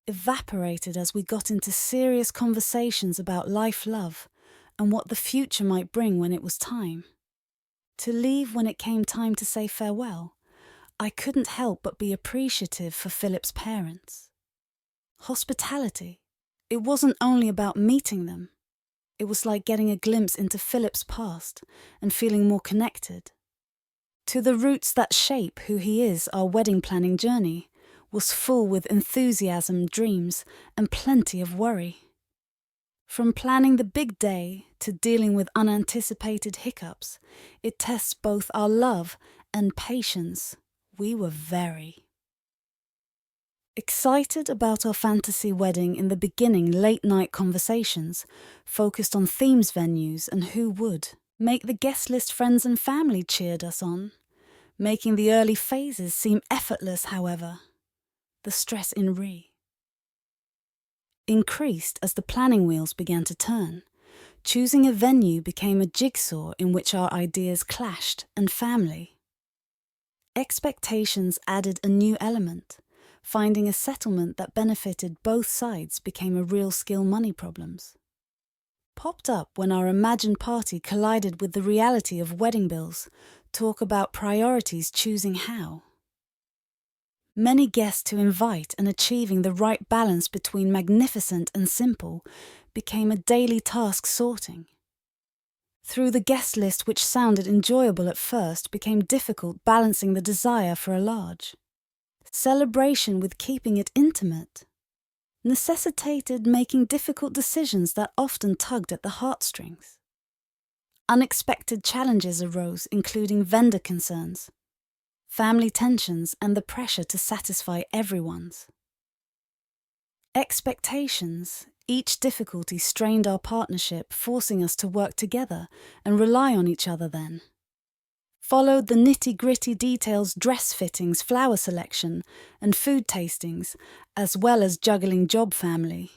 evaporated as we got into serious conversations about life, love, and what the future might bring when it was time to leave. When it came time to say farewell, I couldn't help but be appreciative for Philip's parents' hospitality. It wasn't only about meeting them. It was like getting a glimpse into Philip's past and feeling more connected to the roots that shape who he is. Our wedding planning journey was full with enthusiasm, dreams, and plenty of worry. From planning the big day to dealing with unanticipated hiccups, it tests both our love and patience. We were very excited about our fantasy wedding. In the beginning, late-night conversations focused on themes, venues, and who would make the guest list. Friends and family cheered us on, making the early phases seem effortless. However, the stress increased as the planning wheels began to turn. Choosing a venue became a jigsaw in which our ideas clashed, and family expectations added a new element. Finding a settlement that benefited both sides became a real skill. Money problems popped up when our imagined party collided with the reality of wedding bills. Talk about priorities, choosing how many guests to invite and achieving the right balance between magnificent and simple became a daily task. Sorting through the guest list, which sounded enjoyable at first, became difficult. Balancing the desire for a large celebration with keeping it intimate necessitated making difficult decisions that often tugged at the heartstrings. Unexpected challenges arose, including vendor concerns, family tensions, and the pressure to satisfy everyone's expectations. Each difficulty strained our partnership, forcing us to work together and rely on each other. Then followed the nitty-gritty details: dress fittings, flower selection, and food tastings, as well as juggling job, family,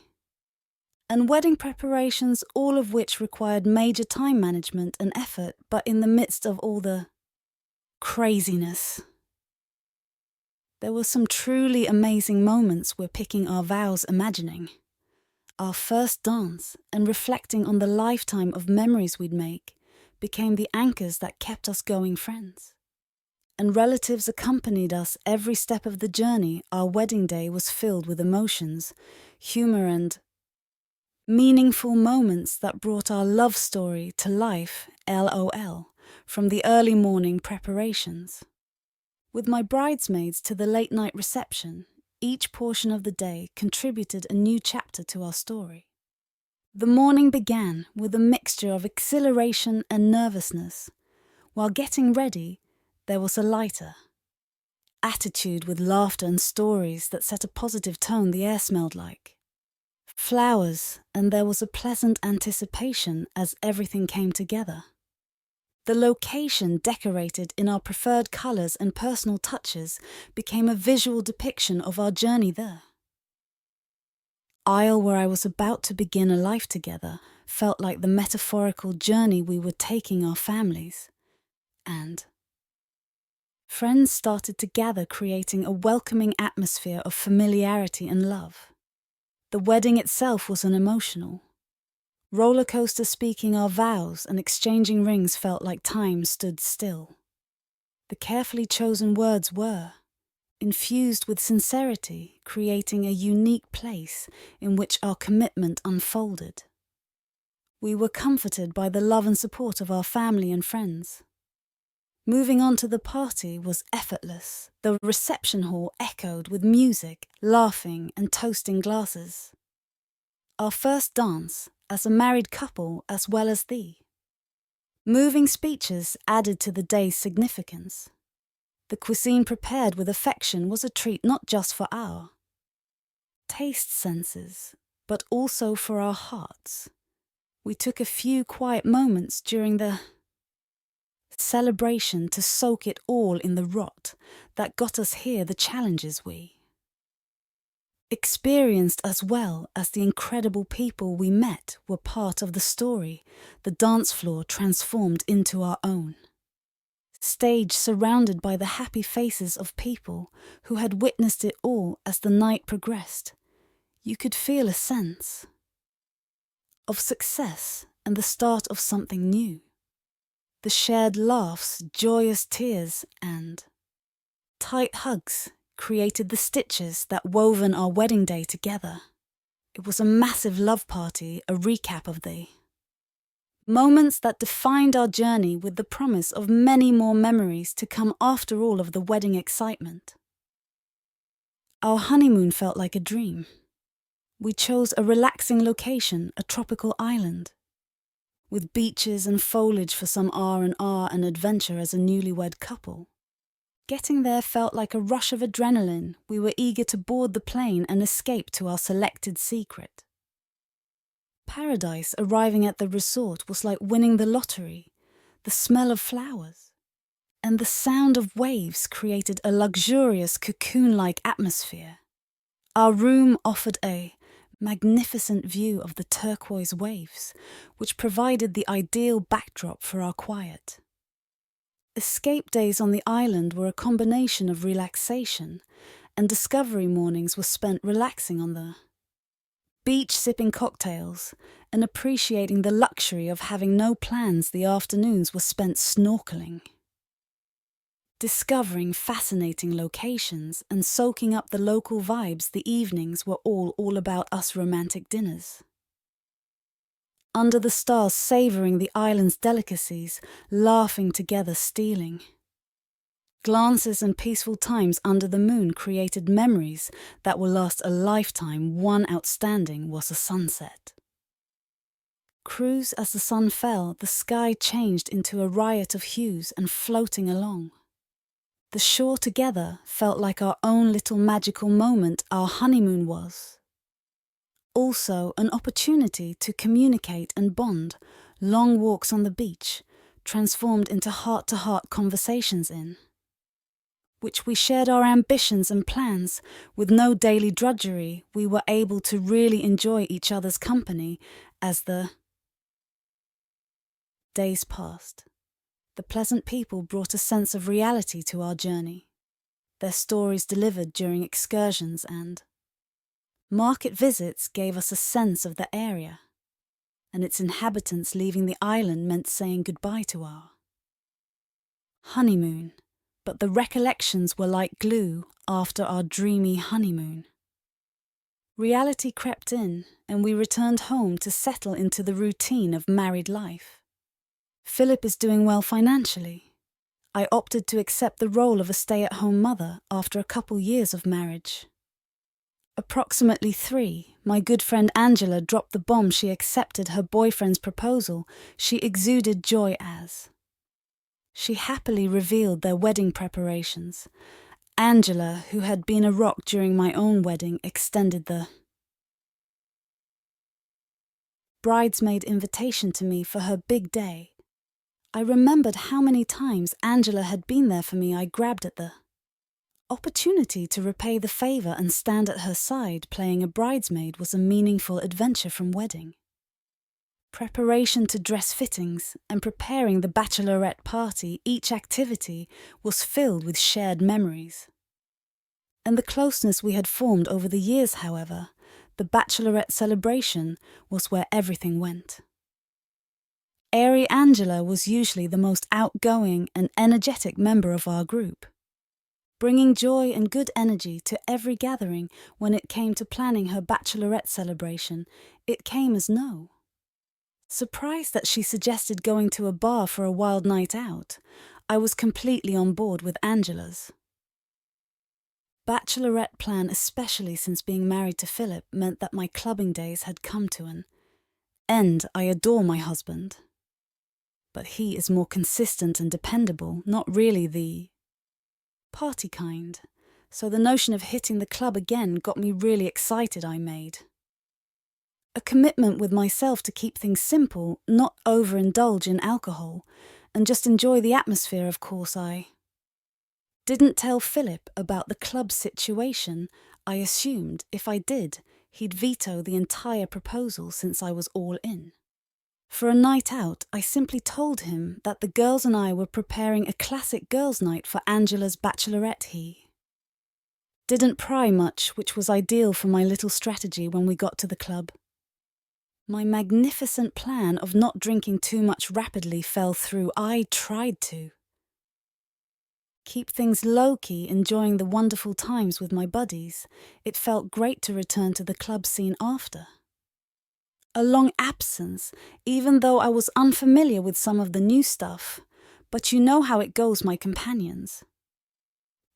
and wedding preparations, all of which required major time management and effort. But in the midst of all the craziness, there were some truly amazing moments. We're picking our vows, imagining our first dance, and reflecting on the lifetime of memories we'd make became the anchors that kept us going. Friends and relatives accompanied us every step of the journey. Our wedding day was filled with emotions, humor, and meaningful moments that brought our love story to life. LOL. From the early morning preparations with my bridesmaids to the late-night reception, each portion of the day contributed a new chapter to our story. The morning began with a mixture of exhilaration and nervousness. While getting ready, there was a lighter attitude with laughter and stories that set a positive tone. The air smelled like flowers, and there was a pleasant anticipation as everything came together. The location, decorated in our preferred colours and personal touches, became a visual depiction of our journey there. Isle where I was about to begin a life together felt like the metaphorical journey we were taking our families. And friends started to gather, creating a welcoming atmosphere of familiarity and love. The wedding itself was an emotional roller coaster. Speaking our vows and exchanging rings felt like time stood still. The carefully chosen words were infused with sincerity, creating a unique place in which our commitment unfolded. We were comforted by the love and support of our family and friends. Moving on to the party was effortless. The reception hall echoed with music, laughing, and toasting glasses. Our first dance, as a married couple as well as the moving speeches added to the day's significance. The cuisine prepared with affection was a treat not just for our taste senses, but also for our hearts. We took a few quiet moments during the celebration to soak it all in the rot that got us here, the challenges we experienced as well as the incredible people we met were part of the story. The dance floor transformed into our own stage, surrounded by the happy faces of people who had witnessed it all. As the night progressed, you could feel a sense of success and the start of something new. The shared laughs, joyous tears, and tight hugs created the stitches that woven our wedding day together. It was a massive love party, a recap of the moments that defined our journey, with the promise of many more memories to come after all of the wedding excitement. Our honeymoon felt like a dream. We chose a relaxing location, a tropical island, with beaches and foliage for some R&R and adventure as a newlywed couple. Getting there felt like a rush of adrenaline. We were eager to board the plane and escape to our selected secret paradise. Arriving at the resort was like winning the lottery. The smell of flowers and the sound of waves created a luxurious cocoon-like atmosphere. Our room offered a magnificent view of the turquoise waves, which provided the ideal backdrop for our quiet escape days on the island were a combination of relaxation and discovery. Mornings were spent relaxing on the beach, sipping cocktails and appreciating the luxury of having no plans. The afternoons were spent snorkeling, discovering fascinating locations and soaking up the local vibes. The evenings were all about us, romantic dinners under the stars, savouring the island's delicacies, laughing together, stealing glances, and peaceful times under the moon created memories that will last a lifetime. One outstanding was a sunset cruise. As the sun fell, the sky changed into a riot of hues, and floating along the shore together felt like our own little magical moment. Our honeymoon was also an opportunity to communicate and bond. Long walks on the beach transformed into heart-to-heart conversations in which we shared our ambitions and plans. With no daily drudgery, we were able to really enjoy each other's company. As the days passed, the pleasant people brought a sense of reality to our journey. Their stories delivered during excursions and market visits gave us a sense of the area and its inhabitants. Leaving the island meant saying goodbye to our honeymoon, but the recollections were like glue after our dreamy honeymoon. Reality crept in, and we returned home to settle into the routine of married life. Philip is doing well financially. I opted to accept the role of a stay-at-home mother after a couple years of marriage. Approximately 3, my good friend Angela dropped the bomb she accepted her boyfriend's proposal she exuded joy as. She happily revealed their wedding preparations. Angela, who had been a rock during my own wedding, extended the bridesmaid invitation to me for her big day. I remembered how many times Angela had been there for me. I grabbed at the opportunity to repay the favour and stand at her side. Playing a bridesmaid was a meaningful adventure from wedding. Preparation to dress fittings and preparing the bachelorette party, each activity was filled with shared memories. And the closeness we had formed over the years, however, the bachelorette celebration was where everything went. Airy Angela was usually the most outgoing and energetic member of our group, bringing joy and good energy to every gathering. When it came to planning her bachelorette celebration, it came as no. Surprised that she suggested going to a bar for a wild night out, I was completely on board with Angela's bachelorette plan, especially since being married to Philip meant that my clubbing days had come to an end. I adore my husband, but he is more consistent and dependable, not really the party kind. So the notion of hitting the club again got me really excited. I made a commitment with myself to keep things simple, not overindulge in alcohol, and just enjoy the atmosphere. Of course, I didn't tell Philip about the club situation. I assumed if I did, he'd veto the entire proposal since I was all in. For a night out, I simply told him that the girls and I were preparing a classic girls' night for Angela's bachelorette. He didn't pry much, which was ideal for my little strategy when we got to the club. My magnificent plan of not drinking too much rapidly fell through. I tried to keep things low-key, enjoying the wonderful times with my buddies. It felt great to return to the club scene after a long absence, even though I was unfamiliar with some of the new stuff. But you know how it goes. My companions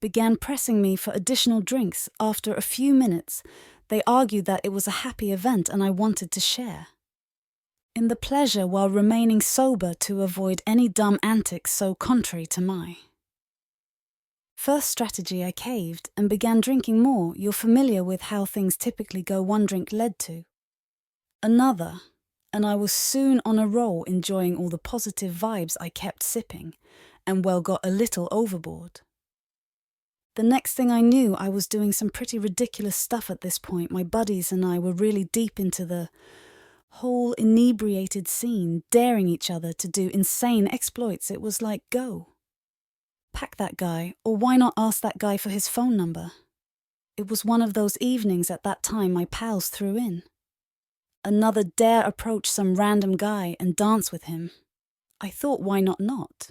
began pressing me for additional drinks. After a few minutes, they argued that it was a happy event and I wanted to share in the pleasure while remaining sober to avoid any dumb antics so contrary to my first strategy. I caved and began drinking more. You're familiar with how things typically go. One drink led to another, and I was soon on a roll, enjoying all the positive vibes. I kept sipping and got a little overboard. The next thing I knew, I was doing some pretty ridiculous stuff at this point. My buddies and I were really deep into the whole inebriated scene, daring each other to do insane exploits. It was like, go pack that guy, or why not ask that guy for his phone number? It was one of those evenings at that time my pals threw in another dare approach some random guy and dance with him. I thought, why not?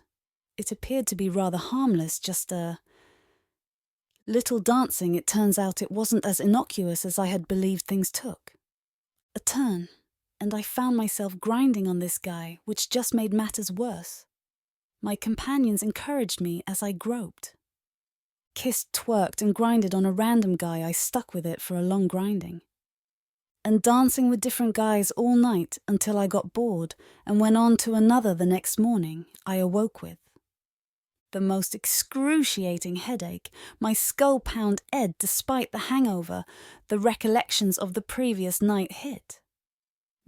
It appeared to be rather harmless, just a little dancing. It turns out it wasn't as innocuous as I had believed. Things took a turn, and I found myself grinding on this guy, which just made matters worse. My companions encouraged me as I groped, kissed, twerked, and grinded on a random guy. I stuck with it for a long grinding and dancing with different guys all night until I got bored and went on to another the next morning. I awoke with the most excruciating headache. My skull pound ed despite the hangover. The recollections of the previous night hit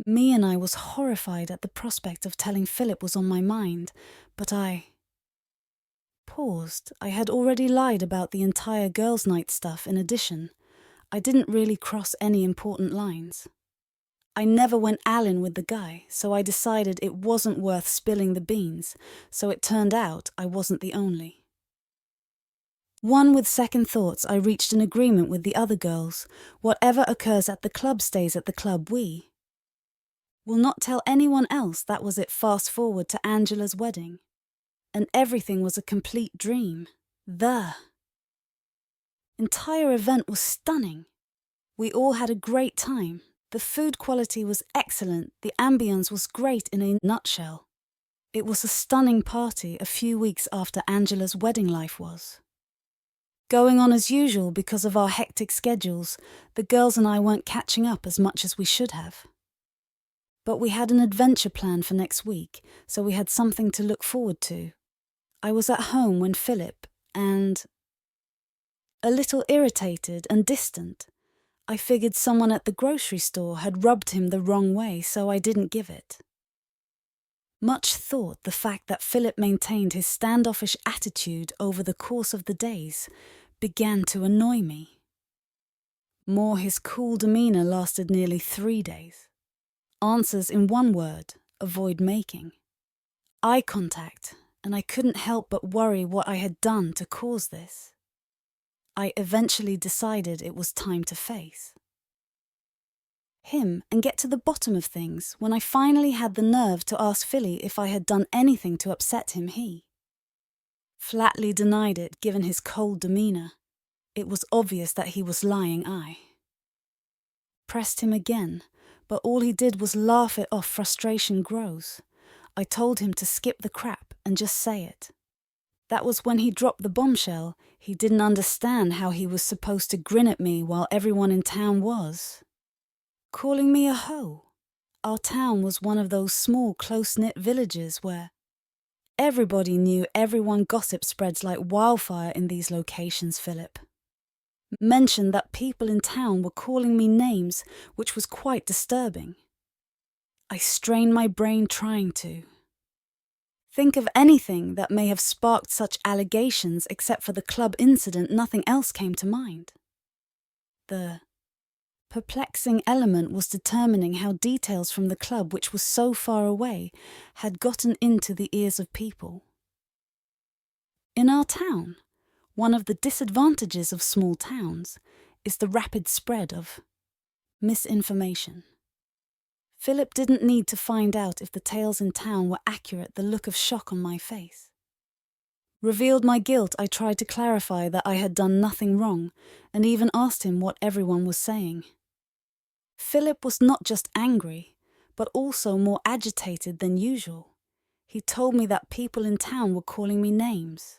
me, and I was horrified at the prospect of telling Philip was on my mind, but I paused. I had already lied about the entire girls' night stuff. In addition, I didn't really cross any important lines. I never went Allen with the guy, so I decided it wasn't worth spilling the beans. So it turned out I wasn't the only one. With second thoughts, I reached an agreement with the other girls. Whatever occurs at the club stays at the club. We will not tell anyone else. That was it. Fast forward to Angela's wedding, and everything was a complete dream. The entire event was stunning. We all had a great time. The food quality was excellent. The ambience was great. In a nutshell, it was a stunning party a few weeks after Angela's wedding. Life was Going on as usual because of our hectic schedules, the girls and I weren't catching up as much as we should have. But we had an adventure planned for next week, so we had something to look forward to. I was at home when Philip, and a little irritated and distant. I figured someone at the grocery store had rubbed him the wrong way, so I didn't give it. Much thought the fact that Philip maintained his standoffish attitude over the course of the days began to annoy me. More, his cool demeanour lasted nearly 3 days. Answers in one word, avoid making. Eye contact, and I couldn't help but worry what I had done to cause this. I eventually decided it was time to face him and get to the bottom of things. When I finally had the nerve to ask Philly if I had done anything to upset him, he flatly denied it, given his cold demeanour. It was obvious that he was lying. I pressed him again, but all he did was laugh it off. Frustration grows. I told him to skip the crap and just say it. That was when he dropped the bombshell. He didn't understand how he was supposed to grin at me while everyone in town was calling me a hoe. Our town was one of those small, close-knit villages where everybody knew everyone. Gossip spreads like wildfire in these locations. Philip mentioned that people in town were calling me names, which was quite disturbing. I strained my brain trying to think of anything that may have sparked such allegations. Except for the club incident, nothing else came to mind. The perplexing element was determining how details from the club, which was so far away, had gotten into the ears of people in our town. One of the disadvantages of small towns is the rapid spread of misinformation. Philip didn't need to find out if the tales in town were accurate. The look of shock on my face revealed my guilt. I tried to clarify that I had done nothing wrong, and even asked him what everyone was saying. Philip was not just angry, but also more agitated than usual. He told me that people in town were calling me names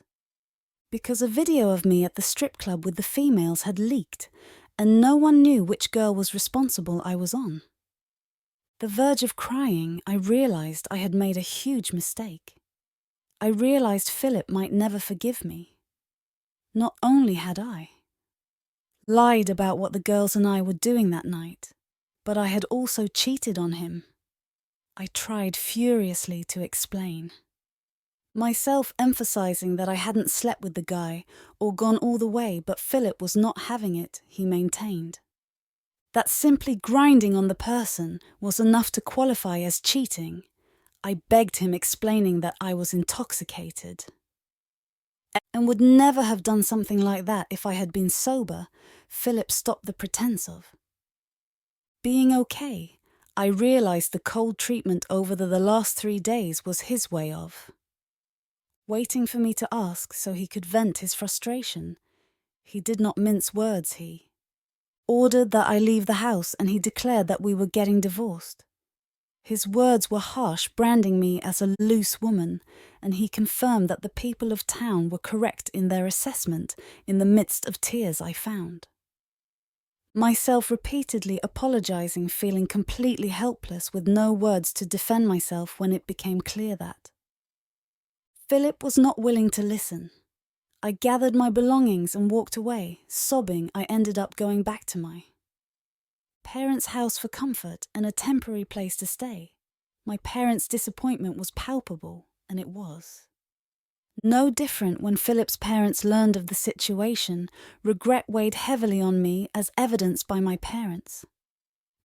because a video of me at the strip club with the females had leaked, and no one knew which girl was responsible. I was on the verge of crying. I realized I had made a huge mistake. I realized Philip might never forgive me. Not only had I lied about what the girls and I were doing that night, but I had also cheated on him. I tried furiously to explain, myself emphasizing that I hadn't slept with the guy or gone all the way, but Philip was not having it. He maintained that simply grinding on the person was enough to qualify as cheating. I begged him, explaining that I was intoxicated and would never have done something like that if I had been sober. Philip stopped the pretense of being okay. I realized the cold treatment over the last 3 days was his way of waiting for me to ask so he could vent his frustration. He did not mince words. He ordered that I leave the house, and he declared that we were getting divorced. His words were harsh, branding me as a loose woman, and he confirmed that the people of town were correct in their assessment. In the midst of tears, I found myself repeatedly apologizing, feeling completely helpless with no words to defend myself when it became clear that Philip was not willing to listen. I gathered my belongings and walked away. Sobbing, I ended up going back to my parents' house for comfort and a temporary place to stay. My parents' disappointment was palpable, and it was no different when Philip's parents learned of the situation. Regret weighed heavily on me, as evidenced by my parents'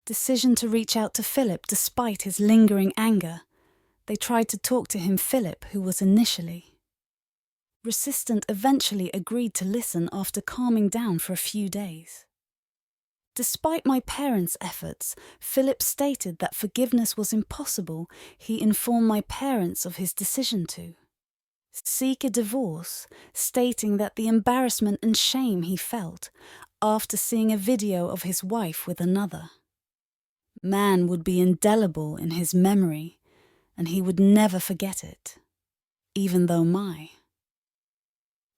decision to reach out to Philip despite his lingering anger. They tried to talk to him. Philip, who was initially resistant, eventually agreed to listen after calming down for a few days. Despite my parents' efforts, Philip stated that forgiveness was impossible. He informed my parents of his decision to seek a divorce, stating that the embarrassment and shame he felt after seeing a video of his wife with another man would be indelible in his memory, and he would never forget it, even though my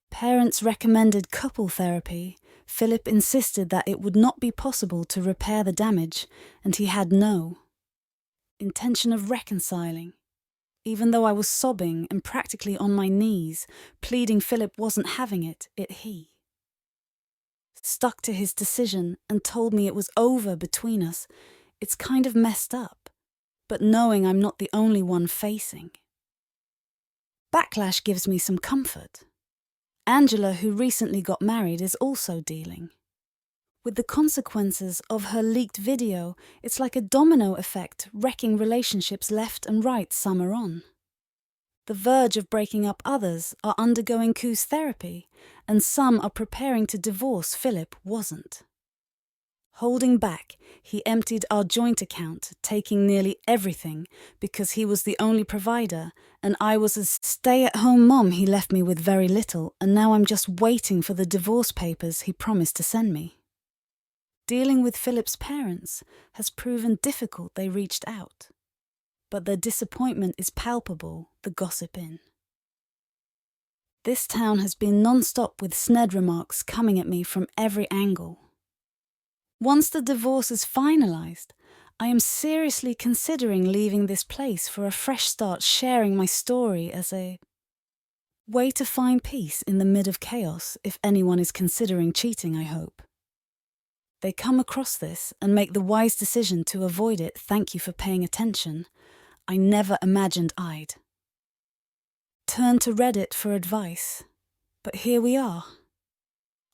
Parents recommended couple therapy. Philip insisted that it would not be possible to repair the damage, and he had no intention of reconciling. Even though I was sobbing and practically on my knees, pleading Philip wasn't having it, he stuck to his decision and told me it was over between us. It's kind of messed up, but knowing I'm not the only one facing. Backlash gives me some comfort. Angela, who recently got married, is also dealing with the consequences of her leaked video. It's like a domino effect, wrecking relationships left and right. Some are on the verge of breaking up, others are undergoing couples therapy, and some are preparing to divorce. Philip wasn't holding back. He emptied our joint account, taking nearly everything because he was the only provider, and I was a stay-at-home mom. He left me with very little, and now I'm just waiting for the divorce papers he promised to send me. Dealing with Philip's parents has proven difficult. They reached out, but their disappointment is palpable, the gossip in this town has been non-stop with snide remarks coming at me from every angle. Once the divorce is finalized, I am seriously considering leaving this place for a fresh start, sharing my story as a way to find peace in the mid of chaos. If anyone is considering cheating, I hope they come across this and make the wise decision to avoid it. Thank you for paying attention. I never imagined I'd turn to Reddit for advice, but here we are.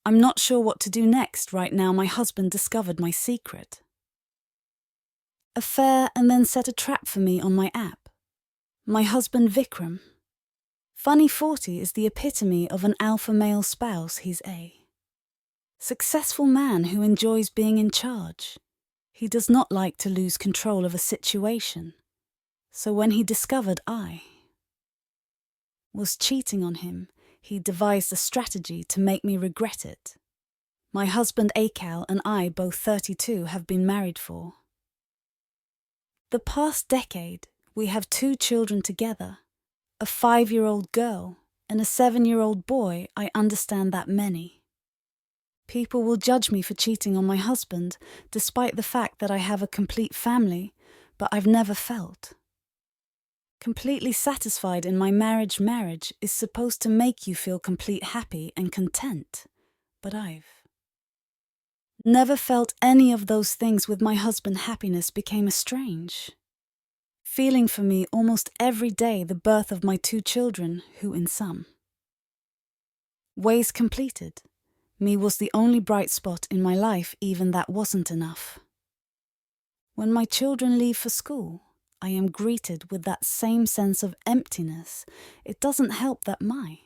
I'm not sure what to do next. Right now, my husband discovered my secret affair and then set a trap for me on my app. My husband Vikram, funny 40, is the epitome of an alpha male spouse. He's a successful man who enjoys being in charge. He does not like to lose control of a situation. So when he discovered I was cheating on him, he devised a strategy to make me regret it. My husband Akal and I, both 32, have been married for the past decade. We have 2 children together, a 5-year-old girl and a 7-year-old boy. I understand that many people will judge me for cheating on my husband, despite the fact that I have a complete family, but I've never felt completely satisfied in my marriage. Marriage is supposed to make you feel complete, happy and content, but I've never felt any of those things with my husband. Happiness became a strange feeling for me almost every day. The birth of my 2 children, who in some ways completed me, was the only bright spot in my life. Even that wasn't enough. When my children leave for school, I am greeted with that same sense of emptiness. It doesn't help that my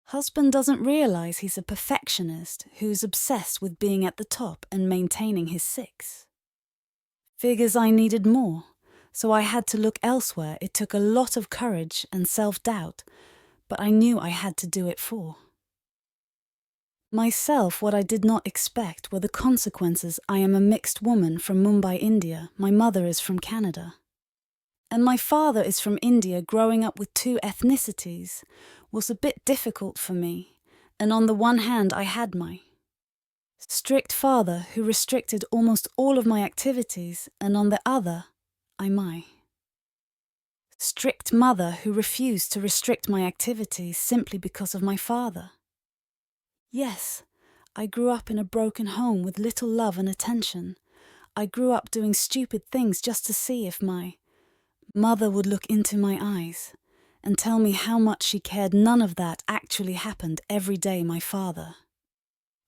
husband doesn't realize he's a perfectionist who's obsessed with being at the top and maintaining his 6 figures. I needed more, so I had to look elsewhere. It took a lot of courage and self-doubt, but I knew I had to do it for myself. What I did not expect were the consequences. I am a mixed woman from Mumbai, India. My mother is from Canada, and my father is from India. Growing up with 2 ethnicities was a bit difficult for me, and on the one hand I had my strict father who restricted almost all of my activities, and on the other, my strict mother who refused to restrict my activities simply because of my father. Yes, I grew up in a broken home with little love and attention. I grew up doing stupid things just to see if my mother would look into my eyes and tell me how much she cared. None of that actually happened. Every day my father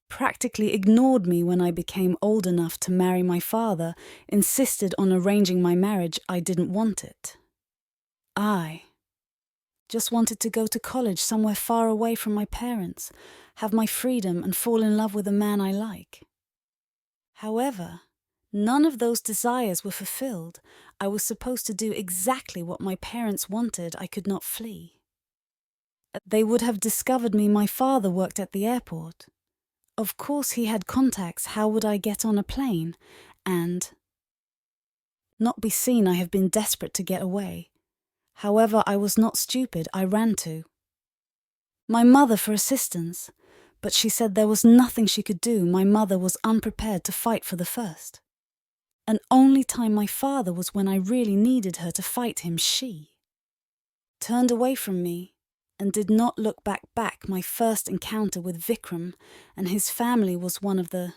practically ignored me. When I became old enough to marry, my father insisted on arranging my marriage. I didn't want it. I just wanted to go to college somewhere far away from my parents, have my freedom and fall in love with a man I like. However, none of those desires were fulfilled. I was supposed to do exactly what my parents wanted. I could not flee. They would have discovered me. My father worked at the airport. Of course he had contacts. How would I get on a plane and not be seen? I have been desperate to get away. However, I was not stupid. I ran to my mother for assistance, but she said there was nothing she could do. My mother was unprepared to fight for the first. And only time my father was when I really needed her to fight him. She turned away from me and did not look back. My first encounter with Vikram and his family was one of the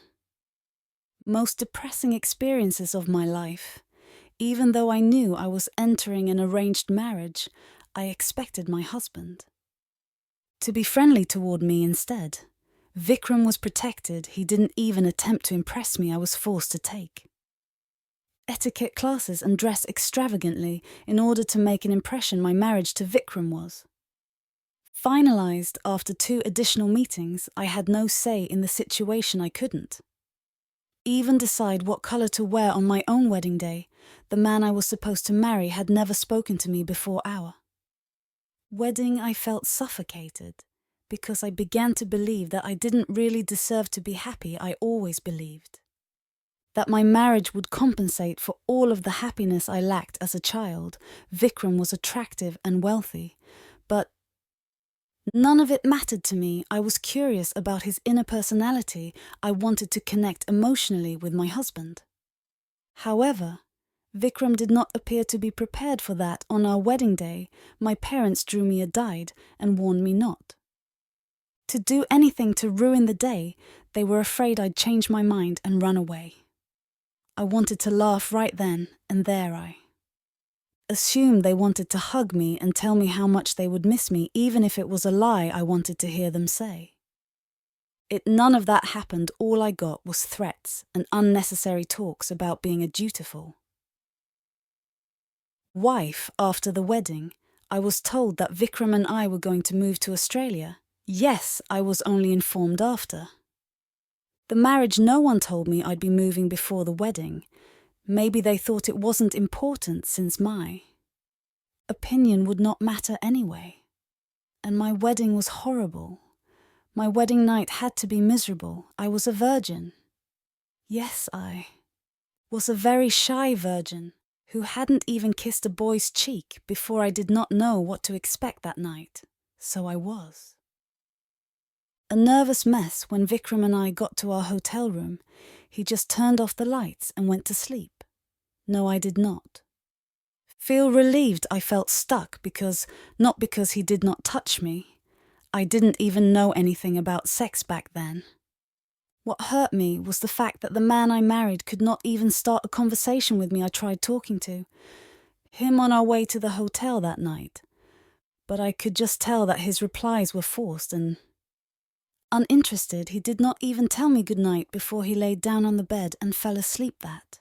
most depressing experiences of my life. Even though I knew I was entering an arranged marriage, I expected my husband to be friendly toward me instead. Vikram was protected. He didn't even attempt to impress me. I was forced to take etiquette classes and dress extravagantly in order to make an impression. My marriage to Vikram was finalized after 2 additional meetings. I had no say in the situation. I couldn't even decide what color to wear on my own wedding day. The man I was supposed to marry had never spoken to me before our wedding. I felt suffocated because I began to believe that I didn't really deserve to be happy. I always believed that my marriage would compensate for all of the happiness I lacked as a child. Vikram was attractive and wealthy, but none of it mattered to me. I was curious about his inner personality. I wanted to connect emotionally with my husband. However, Vikram did not appear to be prepared for that. On our wedding day, my parents drew me a die and warned me not to do anything to ruin the day. They were afraid I'd change my mind and run away. I wanted to laugh right then and there. I assumed they wanted to hug me and tell me how much they would miss me, even if it was a lie I wanted to hear them say. None of that happened. All I got was threats and unnecessary talks about being a dutiful wife. After the wedding, I was told that Vikram and I were going to move to Australia. Yes, I was only informed after the marriage. No one told me I'd be moving before the wedding. Maybe they thought it wasn't important since my opinion would not matter anyway. And my wedding was horrible. My wedding night had to be miserable. I was a virgin. Yes, I was a very shy virgin who hadn't even kissed a boy's cheek before. I did not know what to expect that night, so I was a nervous mess. When Vikram and I got to our hotel room, he just turned off the lights and went to sleep. No, I did not feel relieved. I felt stuck not because he did not touch me. I didn't even know anything about sex back then. What hurt me was the fact that the man I married could not even start a conversation with me. I tried talking to him on our way to the hotel that night, but I could just tell that his replies were forced and uninterested. He did not even tell me good night before he laid down on the bed and fell asleep that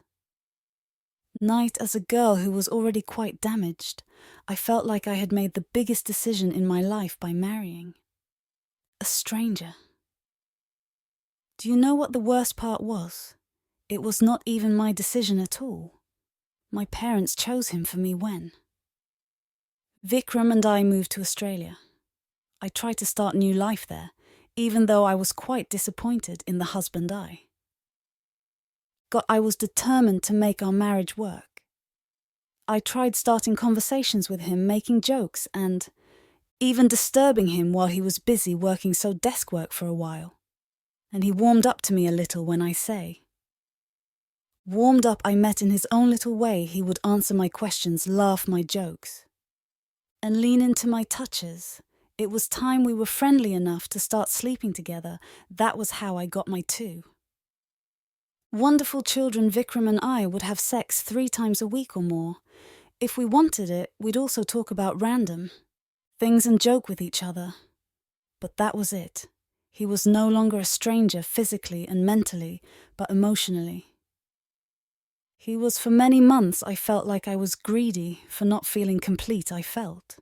night. As a girl who was already quite damaged, I felt like I had made the biggest decision in my life by marrying a stranger. Do you know what the worst part was? It was not even my decision at all. My parents chose him for me when Vikram and I moved to Australia. I tried to start new life there, even though I was quite disappointed in the husband I got. I was determined to make our marriage work. I tried starting conversations with him, making jokes, and even disturbing him while he was busy working desk work for a while. And he warmed up to me a little. When I say warmed up, I meant in his own little way. He would answer my questions, laugh my jokes, and lean into my touches. It was time we were friendly enough to start sleeping together. That was how I got my 2 wonderful children. Vikram and I would have sex 3 times a week or more. If we wanted it, we'd also talk about random things and joke with each other. But that was it. He was no longer a stranger physically and mentally, but emotionally. He was. For many months, I felt like I was greedy for not feeling complete. I felt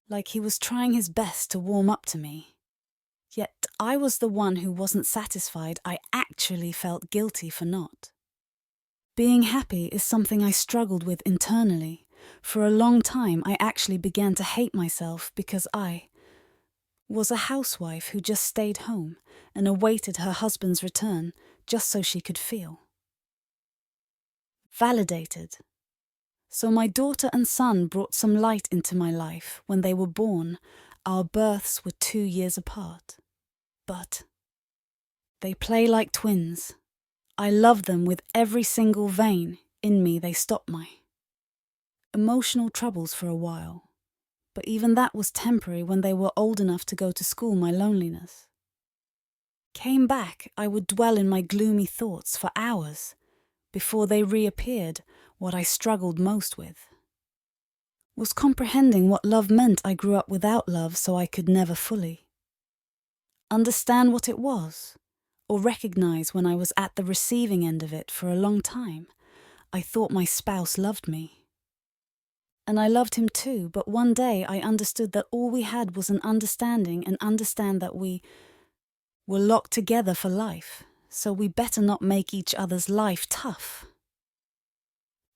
like he was trying his best to warm up to me. Yet I was the one who wasn't satisfied. I actually felt guilty for not being happy. Is something I struggled with internally. For a long time, I actually began to hate myself because I was a housewife who just stayed home and awaited her husband's return just so she could feel validated. So my daughter and son brought some light into my life. When they were born, Our births were 2 years apart. But they play like twins. I love them with every single vein in me. They stop my emotional troubles for a while. But even that was temporary. When they were old enough to go to school, my loneliness came back. I would dwell in my gloomy thoughts for hours before they reappeared. What I struggled most with was comprehending what love meant. I grew up without love, so I could never fully understand what it was, or recognize when I was at the receiving end of it. For a long time, I thought my spouse loved me. And I loved him too, but one day I understood that all we had was an understanding, and understand that we were locked together for life, so we better not make each other's life tough.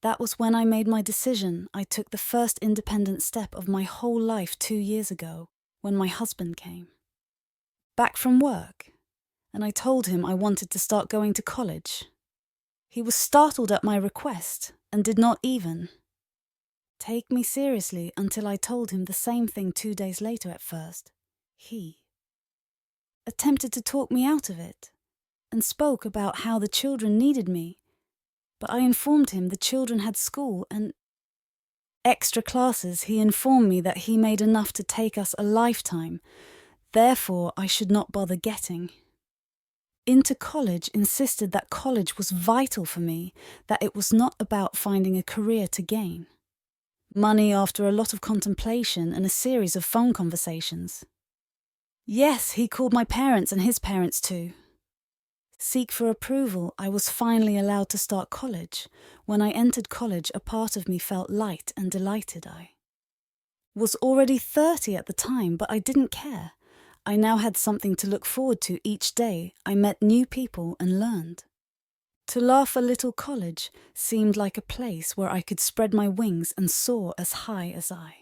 That was when I made my decision. I took the first independent step of my whole life 2 years ago, when my husband came back from work, and I told him I wanted to start going to college. He was startled at my request and did not even take me seriously until I told him the same thing 2 days later. At first, he attempted to talk me out of it and spoke about how the children needed me. But I informed him the children had school and extra classes. He informed me that he made enough to take us a lifetime. Therefore, I should not bother getting into college. Insisted that college was vital for me, that it was not about finding a career to gain money. After a lot of contemplation and a series of phone conversations, yes, he called my parents and his parents too, seek for approval. I was finally allowed to start college. When I entered college, a part of me felt light and delighted. I was already 30 at the time, but I didn't care. I now had something to look forward to each day. I met new people and learned to laugh a little. College seemed like a place where I could spread my wings and soar as high as I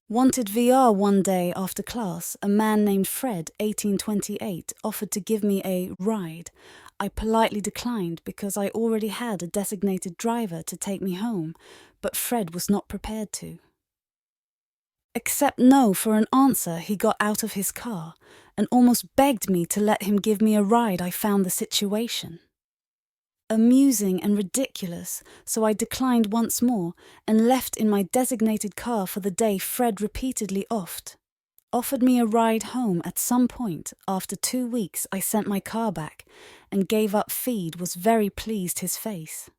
wanted. VR. One day after class, a man named Fred, 1828, offered to give me a ride. I politely declined because I already had a designated driver to take me home, but Fred was not prepared to accept no for an answer. He got out of his car and almost begged me to let him give me a ride. I found the situation amusing and ridiculous, so I declined once more and left in my designated car for the day. Fred repeatedly offered me a ride home. At some point, after 2 weeks, I sent my car back and gave up. Feed was very pleased. His face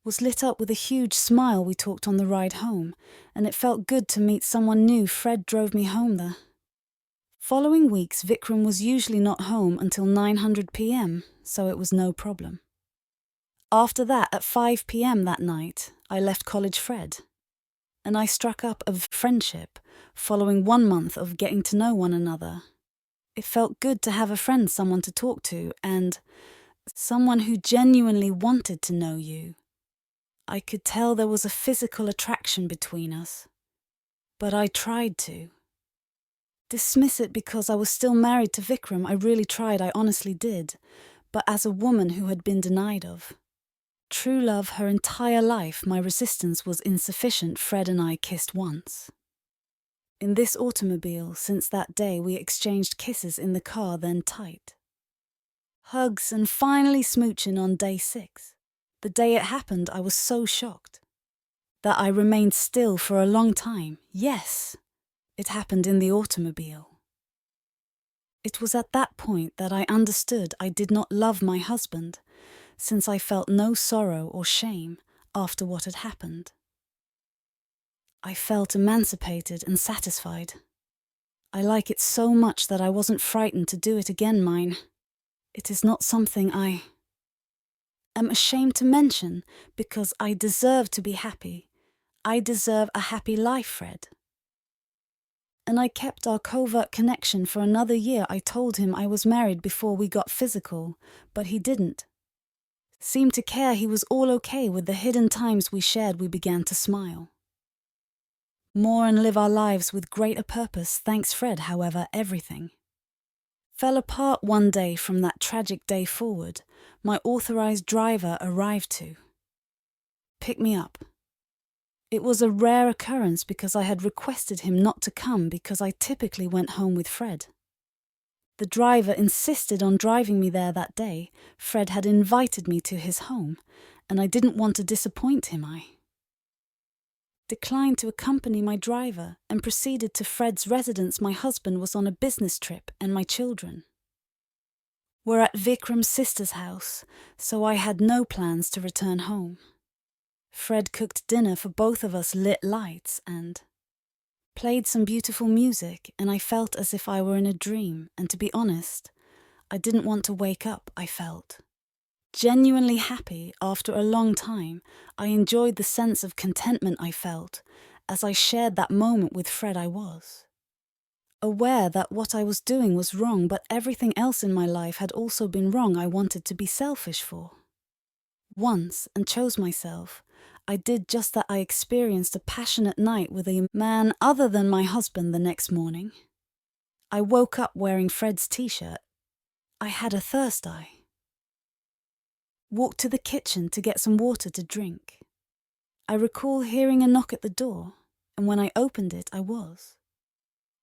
was lit up with a huge smile. We talked on the ride home, and it felt good to meet someone new. Fred drove me home the following weeks. Vikram was usually not home until 9:00 p.m, so it was no problem. After that, at 5 p.m. that night, I left college. Fred and I struck up a friendship following 1 month of getting to know one another. It felt good to have a friend, someone to talk to, and someone who genuinely wanted to know you. I could tell there was a physical attraction between us, but I tried to dismiss it because I was still married to Vikram. I really tried, I honestly did. But as a woman who had been denied of true love her entire life, my resistance was insufficient. Fred and I kissed once in this automobile. Since that day, we exchanged kisses in the car, then tight hugs, and finally smooching on day 6. The day it happened, I was so shocked that I remained still for a long time. Yes, it happened in the automobile. It was at that point that I understood I did not love my husband, since I felt no sorrow or shame after what had happened. I felt emancipated and satisfied. I like it so much that I wasn't frightened to do it again. It is not something I am ashamed to mention, because I deserve to be happy. I deserve a happy life, Fred. And I kept our covert connection for another year. I told him I was married before we got physical, but he didn't seem to care. He was all okay with the hidden times we shared. We began to smile more and live our lives with greater purpose. Thanks, Fred. However, everything fell apart one day. From that tragic day forward, my authorized driver arrived to pick me up It was a rare occurrence because I had requested him not to come because I typically went home with Fred. The driver insisted on driving me there that day. Fred had invited me to his home, and I didn't want to disappoint him. I declined to accompany my driver and proceeded to Fred's residence. My husband was on a business trip and my children were at Vikram's sister's house, so I had no plans to return home. Fred cooked dinner for both of us, lit lights, and played some beautiful music, and I felt as if I were in a dream, and to be honest, I didn't want to wake up. I felt genuinely happy after a long time. I enjoyed the sense of contentment I felt as I shared that moment with Fred. I was aware that what I was doing was wrong, but everything else in my life had also been wrong. I wanted to be selfish for once and chose myself. I did just that. I experienced a passionate night with a man other than my husband the next morning. I woke up wearing Fred's t-shirt. I had a thirst. I walked to the kitchen to get some water to drink. I recall hearing a knock at the door, and when I opened it, I was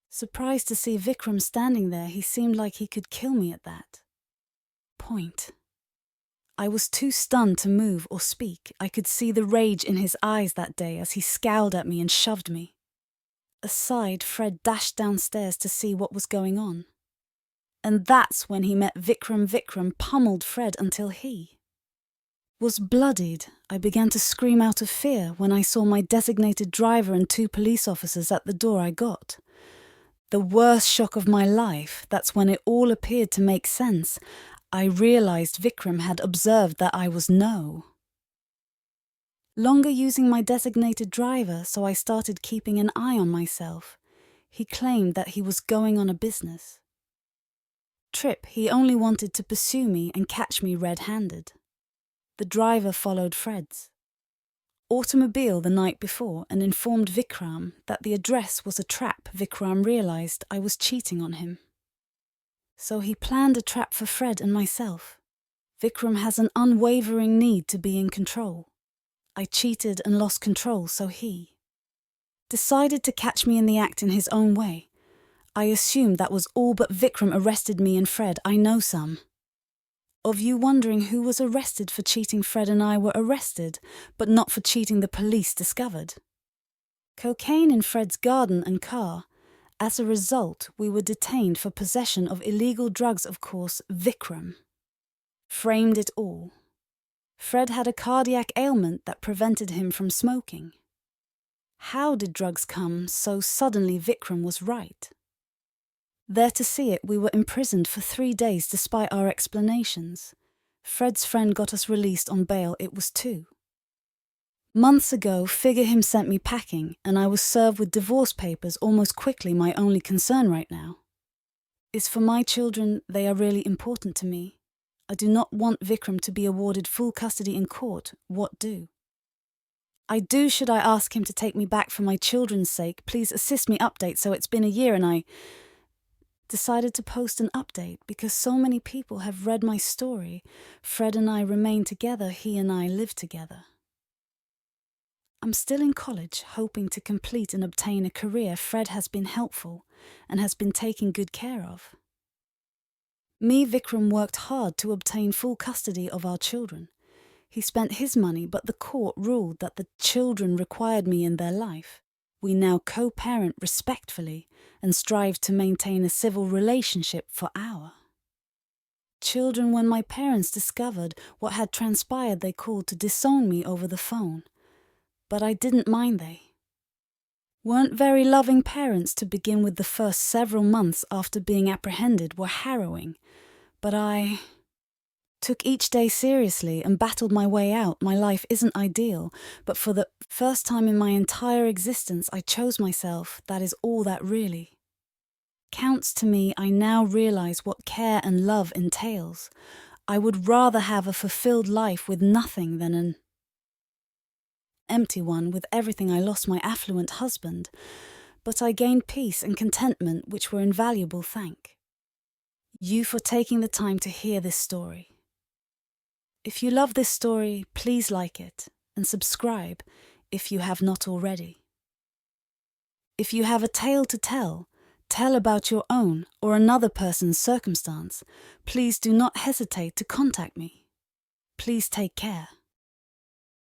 surprised to see Vikram standing there. He seemed like he could kill me at that point. I was too stunned to move or speak. I could see the rage in his eyes that day as he scowled at me and shoved me aside. Fred dashed downstairs to see what was going on. And that's when he met Vikram. Vikram pummeled Fred until he was bloodied. I began to scream out of fear when I saw my designated driver and 2 police officers at the door. I got the worst shock of my life. That's when it all appeared to make sense. I realized Vikram had observed that I was no longer using my designated driver, so I started keeping an eye on myself. He claimed that he was going on a business trip. He only wanted to pursue me and catch me red-handed. The driver followed Fred's automobile the night before and informed Vikram that the address was a trap. Vikram realized I was cheating on him, so he planned a trap for Fred and myself. Vikram has an unwavering need to be in control. I cheated and lost control, so he decided to catch me in the act in his own way. I assumed that was all, but Vikram arrested me and Fred. I know some of you wondering who was arrested for cheating. Fred and I were arrested, but not for cheating. The police discovered cocaine in Fred's garden and car. As a result, we were detained for possession of illegal drugs. Of course, Vikram framed it all. Fred had a cardiac ailment that prevented him from smoking. How did drugs come so suddenly? Vikram was right there to see it. We were imprisoned for 3 days despite our explanations. Fred's friend got us released on bail. It was 2 months ago. Figure him sent me packing, and I was served with divorce papers almost quickly. My only concern right now is for my children. They are really important to me. I do not want Vikram to be awarded full custody in court. What do I do? Should I ask him to take me back for my children's sake? Please assist me. Update. So it's been a year, and I decided to post an update because so many people have read my story. Fred and I remain together. He and I live together. I'm still in college, hoping to complete and obtain a career. Fred has been helpful and has been taken good care of me. Vikram worked hard to obtain full custody of our children. He spent his money, but the court ruled that the children required me in their life. We now co-parent respectfully and strive to maintain a civil relationship for our children. When my parents discovered what had transpired, they called to disown me over the phone. But I didn't mind. They weren't very loving parents to begin with. The first several months after being apprehended were harrowing, but I took each day seriously and battled my way out. My life isn't ideal, but for the first time in my entire existence, I chose myself. That is all that really counts to me. I now realize what care and love entails. I would rather have a fulfilled life with nothing than an empty one with everything. I lost my affluent husband, but I gained peace and contentment, which were invaluable. Thank you for taking the time to hear this story. If you love this story, please like it and subscribe. if you have not already. If you have a tale to tell about your own or another person's circumstance, please do not hesitate to contact me. Please take care.